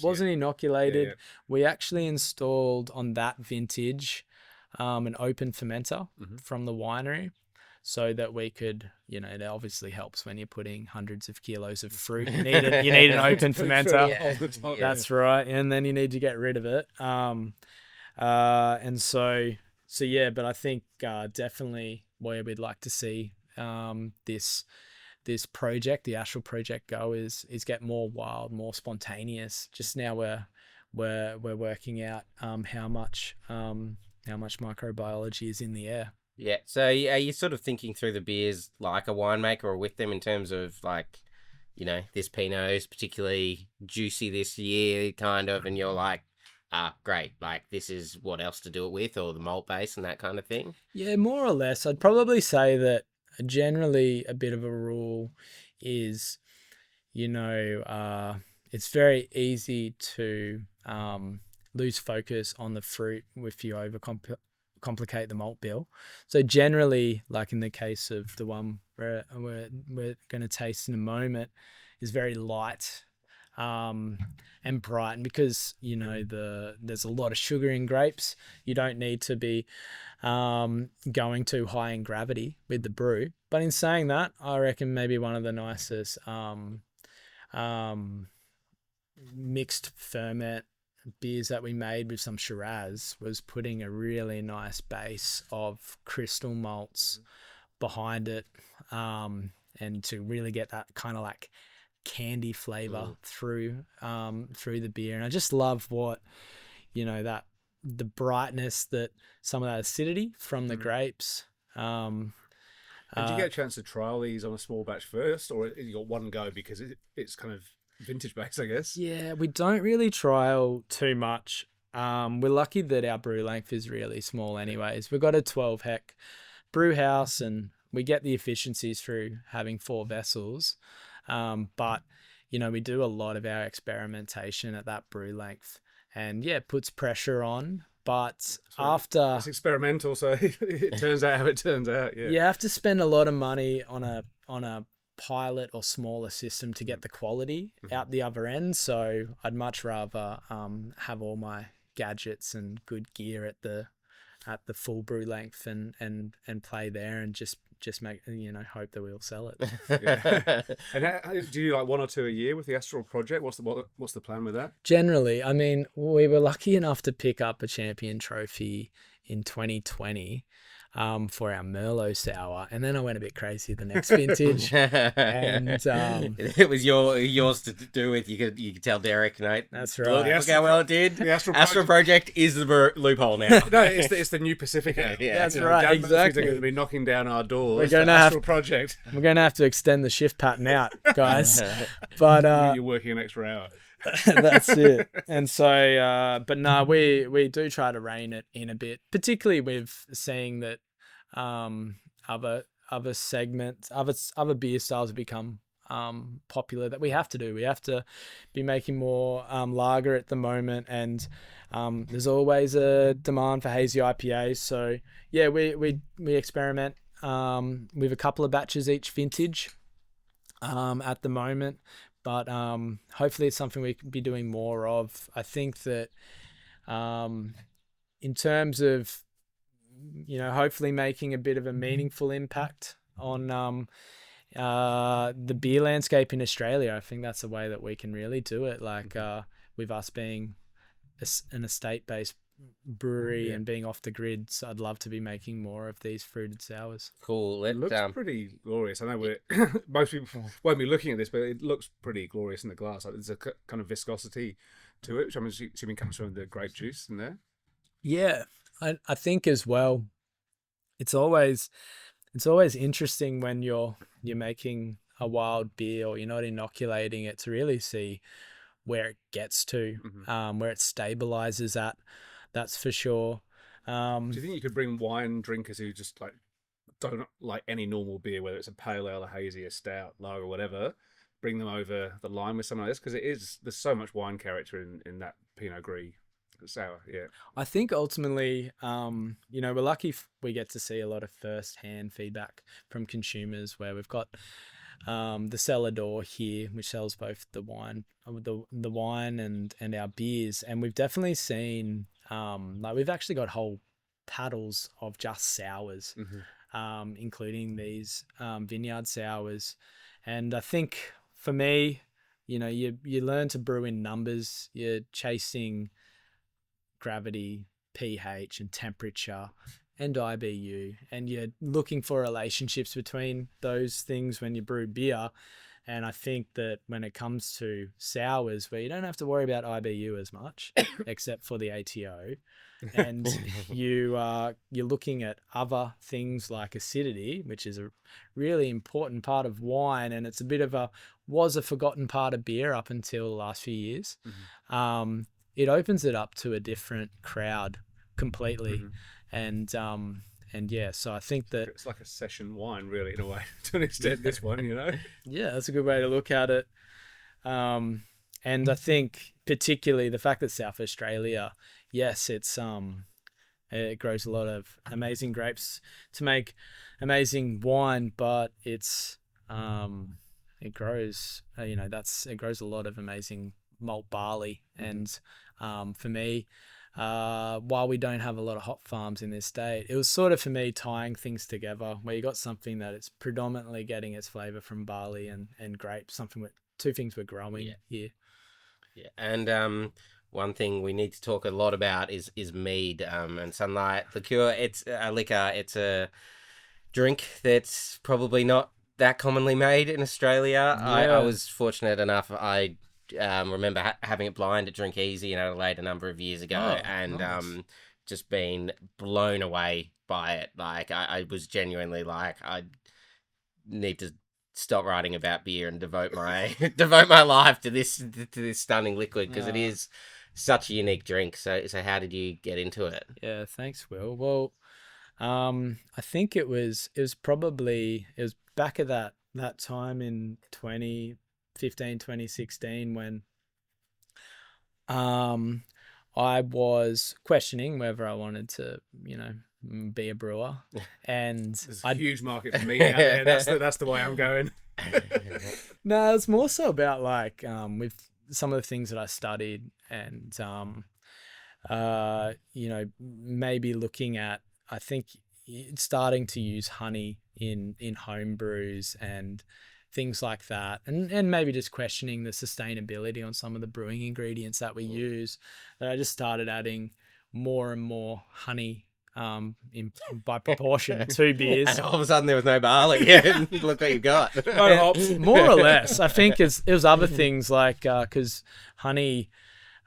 wasn't inoculated. Yeah. We actually installed on that vintage an open fermenter from the winery, so that we could, it obviously helps when you're putting hundreds of kilos of fruit. You need an open fermenter. That's right, and then you need to get rid of it. And so but I think definitely where we'd like to see this project, the Astral Project, go is get more wild, more spontaneous. Just now we're working out how much microbiology is in the air. Yeah. So are you sort of thinking through the beers like a winemaker, or with them in terms of like, this Pinot is particularly juicy this year, kind of, and you're like, great, like this is what else to do it with, or the malt base and that kind of thing? Yeah, more or less. I'd probably say that generally a bit of a rule is, it's very easy to lose focus on the fruit if you complicate the malt bill. So generally, like in the case of the one we're going to taste in a moment, is very light and bright. And because there's a lot of sugar in grapes, you don't need to be going too high in gravity with the brew. But in saying that, I reckon maybe one of the nicest mixed ferment beers that we made with some Shiraz was putting a really nice base of crystal malts behind it, and to really get that kind of like candy flavor through the beer. And I just love what that the brightness, that some of that acidity from the grapes. Did you get a chance to trial these on a small batch first, or you got one go because it's kind of vintage based, I guess? Yeah, we don't really trial too much we're lucky that our brew length is really small anyways. We've got a 12 hec brew house and we get the efficiencies through having 4 vessels. But, we do a lot of our experimentation at that brew length and it puts pressure on. But after it's experimental, so it turns out how it turns out. Yeah, you have to spend a lot of money on a pilot or smaller system to get the quality out the other end. So I'd much rather have all my gadgets and good gear at the full brew length and play there and just make hope that we'll sell it. Yeah. And do you like 1 or 2 a year with the Astral project? What's the plan with that? Generally, I mean, we were lucky enough to pick up a champion trophy in 2020 for our Merlot sour, and then I went a bit crazy the next vintage. And it was yours to do with. You could tell Derek, no, that's right. Look how well it did. The Astral project is the loophole now. No, it's the new Pacifica. Yeah, that's right. Exactly. They're going to be knocking down our doors. We're going to have project. We're going to have to extend the shift pattern out, guys. But you're working an extra hour. That's it. And so, but no, we do try to rein it in a bit, particularly with seeing that other segments, other beer styles have become popular that we have to do. We have to be making more lager at the moment, and there's always a demand for hazy IPAs. So yeah, we experiment with a couple of batches each vintage at the moment. But hopefully it's something we can be doing more of. I think that in terms of, hopefully making a bit of a meaningful impact on the beer landscape in Australia, I think that's the way that we can really do it. Like with us being an estate-based brewery and being off the grid, so I'd love to be making more of these fruited sours. Cool. It looks pretty glorious. I know most people won't be looking at this, but it looks pretty glorious in the glass. Like, there's a kind of viscosity to it, which I'm assuming comes from the grape juice in there. Yeah, I think as well. It's always interesting when you're making a wild beer or you're not inoculating it to really see where it gets to, where it stabilizes at. That's for sure. Do you think you could bring wine drinkers who just don't like any normal beer, whether it's a pale ale, a hazy, a stout, lager, whatever, bring them over the line with something like this? Because there's so much wine character in that Pinot Gris sour. Yeah, I think ultimately, we're lucky we get to see a lot of first-hand feedback from consumers, where we've got the cellar door here, which sells both the wine, and our beers, and we've definitely seen we've actually got whole paddles of just sours, including these vineyard sours, and I think for me, you learn to brew in numbers. You're chasing gravity, pH, and temperature, and IBU, and you're looking for relationships between those things when you brew beer. And I think that when it comes to sours, where you don't have to worry about IBU as much, except for the ATO, and you're looking at other things like acidity, which is a really important part of wine, and it's a bit of was a forgotten part of beer up until the last few years. It opens it up to a different crowd completely. And yeah, so I think that it's like a session wine, really, in a way, to an extent, this one, Yeah, that's a good way to look at it. And I think particularly the fact that South Australia, yes, it grows a lot of amazing grapes to make amazing wine, but it grows, it grows a lot of amazing malt barley. And for me, while we don't have a lot of hop farms in this state, it was sort of, for me, tying things together, where you got something that is predominantly getting its flavor from barley and grapes, two things we're growing here. Yeah, and one thing we need to talk a lot about is mead and Sunlight liqueur. It's a liquor. It's a drink that's probably not that commonly made in Australia. Yeah. I was fortunate enough. I remember having it blind at Drink Easy in Adelaide a number of years ago, and nice. Just been blown away by it. Like I was genuinely like, I need to stop writing about beer and devote my life to this stunning liquid, because it is such a unique drink. So how did you get into it? Yeah, thanks, Will. Well, I think it was back at that time in 2015, 2016 when I was questioning whether I wanted to, be a brewer, and There's a huge market for me out there. That's the way I'm going. no, it's more so about like with some of the things that I studied and maybe looking at, I think, starting to use honey in home brews and things like that, and maybe just questioning the sustainability on some of the brewing ingredients that we use, that I just started adding more and more honey by proportion to beers. And all of a sudden there was no barley. Yeah, look what you got. No hops, more or less. I think it was other things like because honey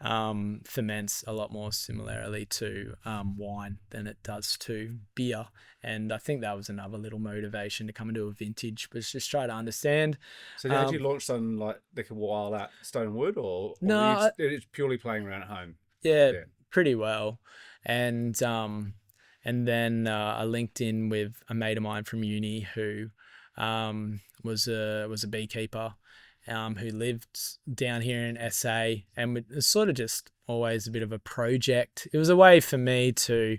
ferments a lot more similarly to wine than it does to beer, and I think that was another little motivation to come into a vintage, was just try to understand. So did you launch something like a while at Stonewood, or No, it's purely playing around at home? Yeah, pretty well, and then I linked in with a mate of mine from uni who was a beekeeper, who lived down here in SA, and it was sort of just always a bit of a project. It was a way for me to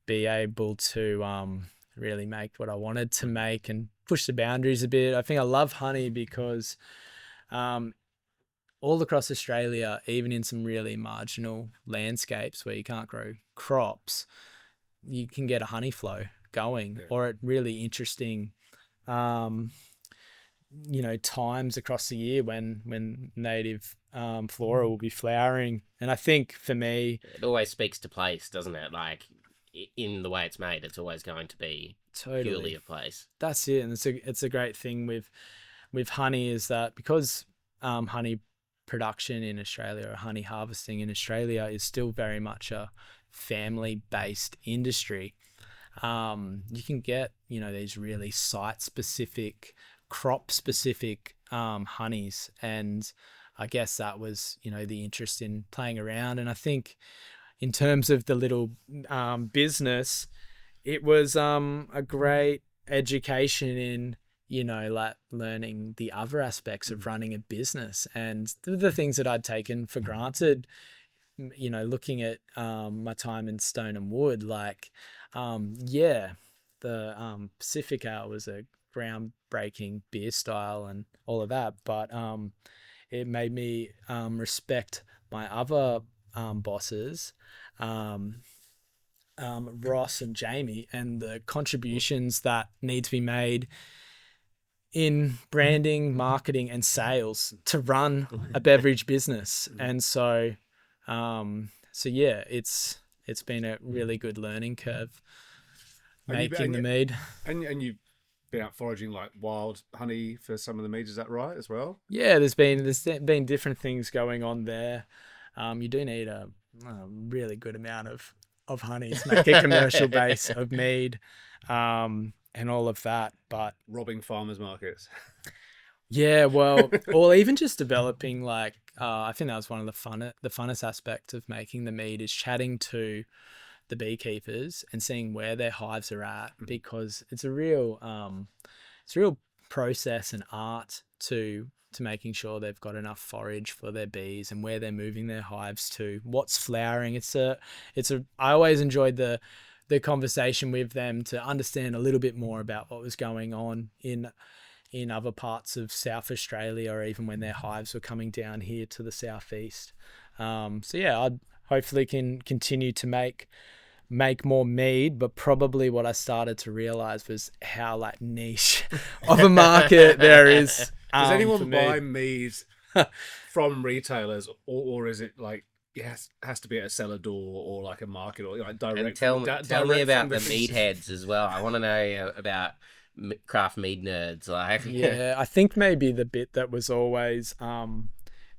be able to really make what I wanted to make and push the boundaries a bit. I think I love honey because all across Australia, even in some really marginal landscapes where you can't grow crops, you can get a honey flow going, or at really interesting times across the year when native flora will be flowering. And I think for me, it always speaks to place, doesn't it? Like in the way it's made, it's always going to be purely a place. That's it. And it's a great thing with honey, is that because honey production in Australia, or honey harvesting in Australia, is still very much a family-based industry, you can get these really site-specific, crop-specific honeys, and I guess that was the interest in playing around. And I think in terms of the little business, it was a great education in like learning the other aspects of running a business, and the things that I'd taken for granted, looking at my time in Stone and Wood, like the Pacific Ale was a groundbreaking beer style and all of that, but it made me respect my other bosses, Ross and Jamie, and the contributions that need to be made in branding, marketing, and sales to run a beverage business. And so yeah, it's been a really good learning curve making the mead. And you've been out foraging like wild honey for some of the meads, is that right as well? Yeah, there's been different things going on there. You do need a really good amount of honey to make a commercial base of mead, and all of that. But robbing farmers markets. Yeah, well, or even just developing, like, I think that was one of the funnest aspects of making the mead, is chatting to the beekeepers and seeing where their hives are at, because it's a real process and art to making sure they've got enough forage for their bees and where they're moving their hives to, what's flowering. I always enjoyed the conversation with them to understand a little bit more about what was going on in other parts of South Australia, or even when their hives were coming down here to the southeast. So yeah, I hopefully can continue to make more mead, but probably what I started to realize was how like niche of a market there is. Does anyone buy mead from retailers, or is it like has to be at a cellar door or like a market, or like direct? And tell me about the mead heads as well. I want to know about craft mead nerds. Like, yeah, I think maybe the bit that was always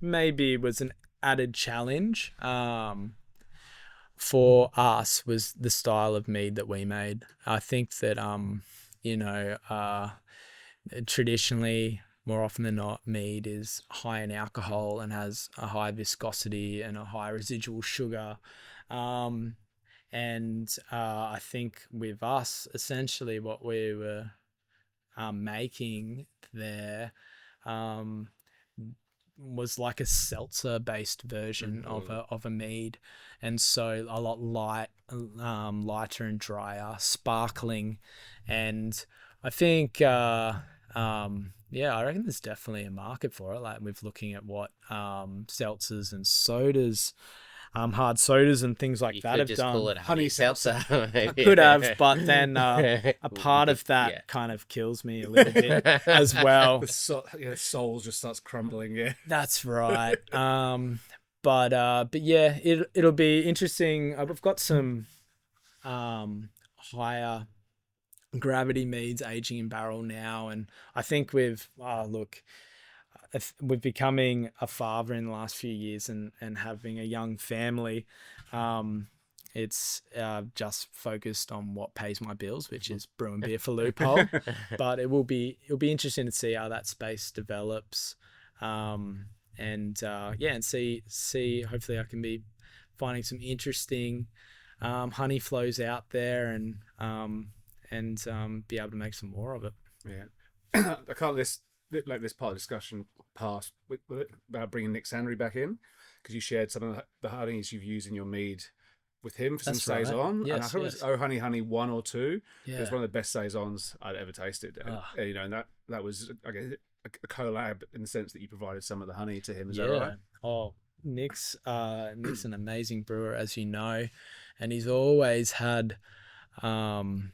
maybe was an added challenge for us was the style of mead that we made. I think that traditionally more often than not, mead is high in alcohol and has a high viscosity and a high residual sugar. And I think with us, essentially what we were making there was like a seltzer-based version of a mead, and so a lot lighter and drier, sparkling, and I think I reckon there's definitely a market for it. Like with looking at what seltzers and sodas, hard sodas and things like You that could have just done. call it honey seltzer. Could have, but then a part of that kind of kills me a little bit as well. The soul just starts crumbling. Yeah, That's right. But yeah, it'll be interesting. I've got some higher gravity meads aging in barrel now, and I think with becoming a father in the last few years and having a young family, it's just focused on what pays my bills, which is brewing beer for Loophole. But it'll be interesting to see how that space develops, and see. Hopefully, I can be finding some interesting honey flows out there, and be able to make some more of it. Yeah. I can't let this part of the discussion pass with it, about bringing Nick Sandry back in, because you shared some of the honeys you've used in your mead with him for some saison. Yes, and I thought it was Oh Honey 1 or 2. Yeah. It was one of the best saisons I'd ever tasted. And, and that was, I guess, a collab in the sense that you provided some of the honey to him. Is that right? Oh, Nick's an amazing brewer, as you know, and he's always had an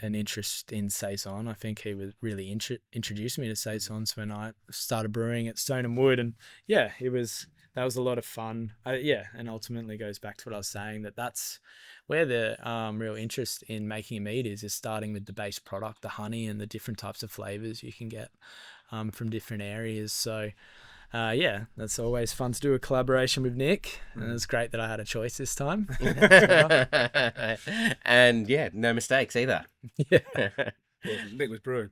interest in saison. I think he was really introduced me to saisons when I started brewing at Stone and Wood, and that was a lot of fun. And ultimately goes back to what I was saying, that's where the real interest in making a mead is starting with the base product, the honey, and the different types of flavors you can get from different areas. So that's always fun to do a collaboration with Nick, and it's great that I had a choice this time. And no mistakes either. Yeah. Well, Nick was brewing.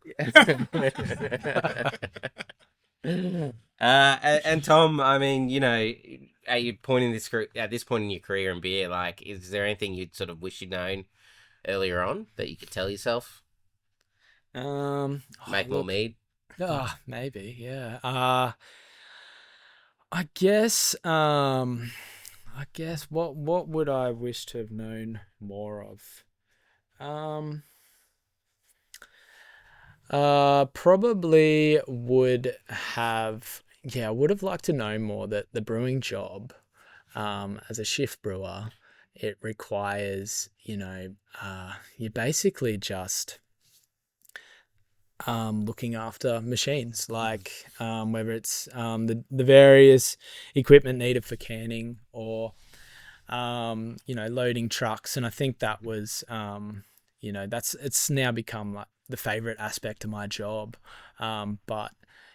And Tom, I mean, at this point in your career in beer, like, is there anything you'd sort of wish you'd known earlier on that you could tell yourself? Make more mead. Maybe, yeah. I guess what would I wish to have known more of? Probably would have I would have liked to know more that the brewing job, as a shift brewer, it requires, you're basically just looking after machines, like whether it's the various equipment needed for canning or loading trucks. And I think that was it's now become like the favorite aspect of my job. But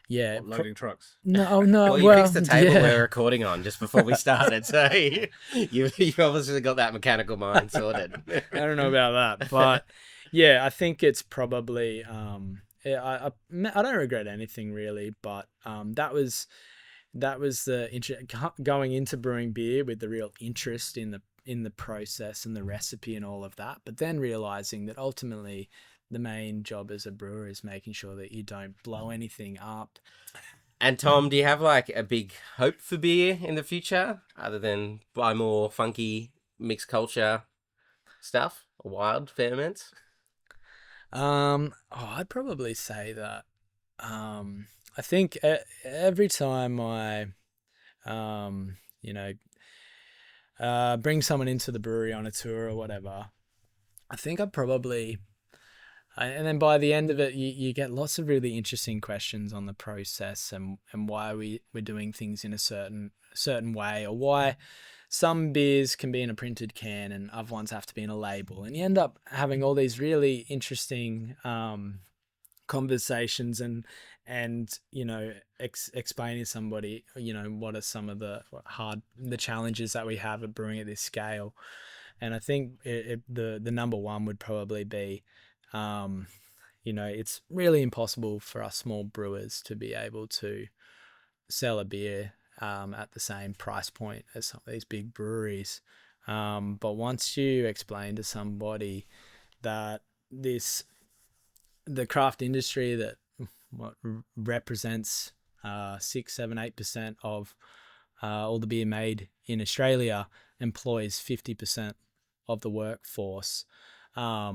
yeah, loading trucks. No. Well, you fixed the table we're recording on just before we started, so you've obviously got that mechanical mind sorted. I don't know about that, but yeah, I think it's probably I don't regret anything really, but that was the going into brewing beer with the real interest in the process and the recipe and all of that, but then realizing that ultimately the main job as a brewer is making sure that you don't blow anything up. And Tom, do you have like a big hope for beer in the future, other than buy more funky mixed culture stuff or wild ferments? I'd probably say that I think every time I bring someone into the brewery on a tour or whatever, I think and then by the end of it, you get lots of really interesting questions on the process and why we're doing things in a certain way, or why some beers can be in a printed can and other ones have to be in a label. And you end up having all these really interesting conversations and explaining to somebody, what are some of the challenges that we have at brewing at this scale. And I think the number one would probably be, it's really impossible for us small brewers to be able to sell a beer at the same price point as some of these big breweries. But once you explain to somebody that the craft industry that represents 6, 7, 8% of all the beer made in Australia employs 50% of the workforce. I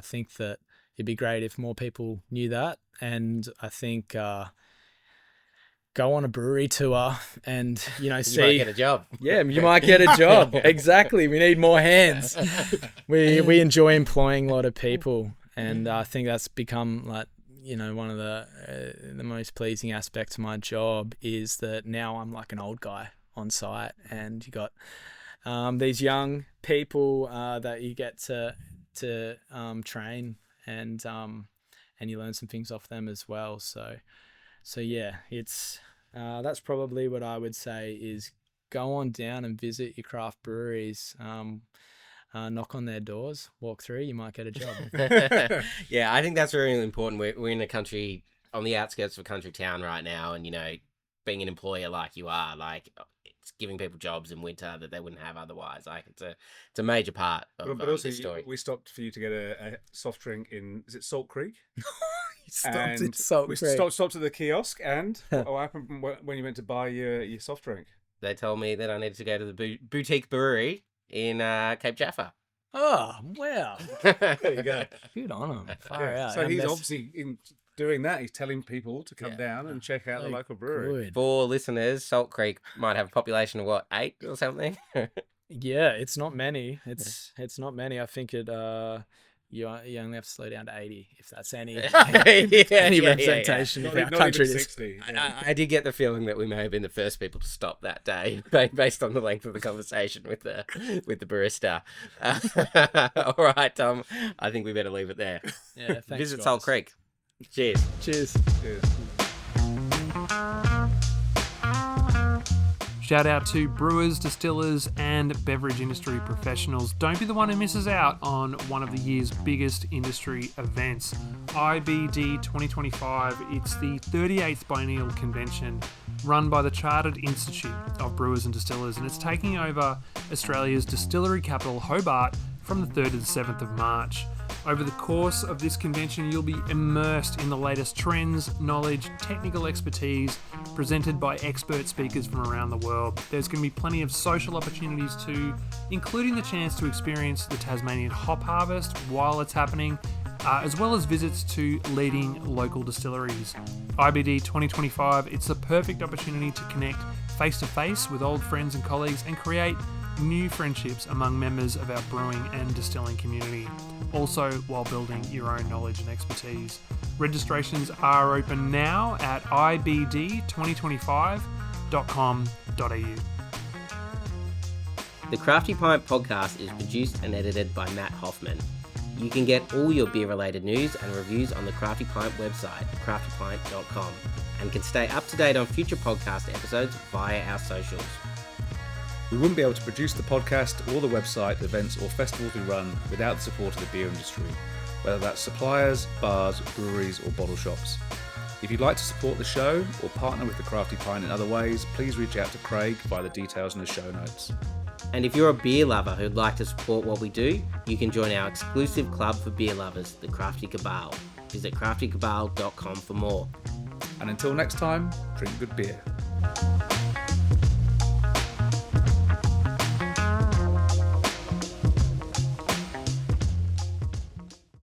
think that it'd be great if more people knew that. And I think go on a brewery tour and, see. You might get a job. Yeah, you might get a job. Exactly. We need more hands. We enjoy employing a lot of people. And I think that's become like, one of the most pleasing aspects of my job is that now I'm like an old guy on site, and you got these young people that you get to train, and you learn some things off them as well. So yeah, it's that's probably what I would say is go on down and visit your craft breweries. Knock on their doors, walk through, you might get a job. Yeah, I think that's really important. We're in a country on the outskirts of a country town right now, and being an employer like you are, like it's giving people jobs in winter that they wouldn't have otherwise. Like it's a major part of But also, the story. we stopped for you to get a soft drink in, is it Salt Creek? Stopped at Salt We Creek. stopped at the kiosk, and what happened when you went to buy your soft drink? They told me that I needed to go to the boutique brewery in Cape Jaffa. Oh, wow. There you go. Good on him. Far Yeah. out. So And he's that's obviously in doing that. He's telling people to come down and check out the local brewery. good. For listeners, Salt Creek might have a population of 8 or something. Yeah, it's not many. It's not many. I think it you only have to slow down to 80 if that's any any representation of Not our even country. 60. I did get the feeling that we may have been the first people to stop that day, based on the length of the conversation with the barista. All right, Tom. I think we better leave it there. Yeah, thanks, Visit guys. Salt Creek. Cheers. Cheers. Cheers. Shout out to brewers, distillers, and beverage industry professionals. Don't be the one who misses out on one of the year's biggest industry events, IBD 2025. It's the 38th biennial convention run by the Chartered Institute of Brewers and Distillers, and it's taking over Australia's distillery capital, Hobart, from the 3rd to the 7th of March. Over the course of this convention, you'll be immersed in the latest trends, knowledge, technical expertise presented by expert speakers from around the world. There's going to be plenty of social opportunities too, including the chance to experience the Tasmanian hop harvest while it's happening, as well as visits to leading local distilleries. IBD 2025, it's the perfect opportunity to connect face-to-face with old friends and colleagues and create new friendships among members of our brewing and distilling community, also while building your own knowledge and expertise. Registrations are open now at ibd2025.com.au. The Crafty Pint podcast is produced and edited by Matt Hoffman. You can get all your beer-related news and reviews on the Crafty Pint website, craftypint.com, and can stay up to date on future podcast episodes via our socials. We wouldn't be able to produce the podcast or the website, events or festivals we run without the support of the beer industry, whether that's suppliers, bars, breweries or bottle shops. If you'd like to support the show or partner with the Crafty Pint in other ways, please reach out to Craig via the details in the show notes. And if you're a beer lover who'd like to support what we do, you can join our exclusive club for beer lovers, the Crafty Cabal. Visit craftykabal.com for more. And until next time, drink good beer.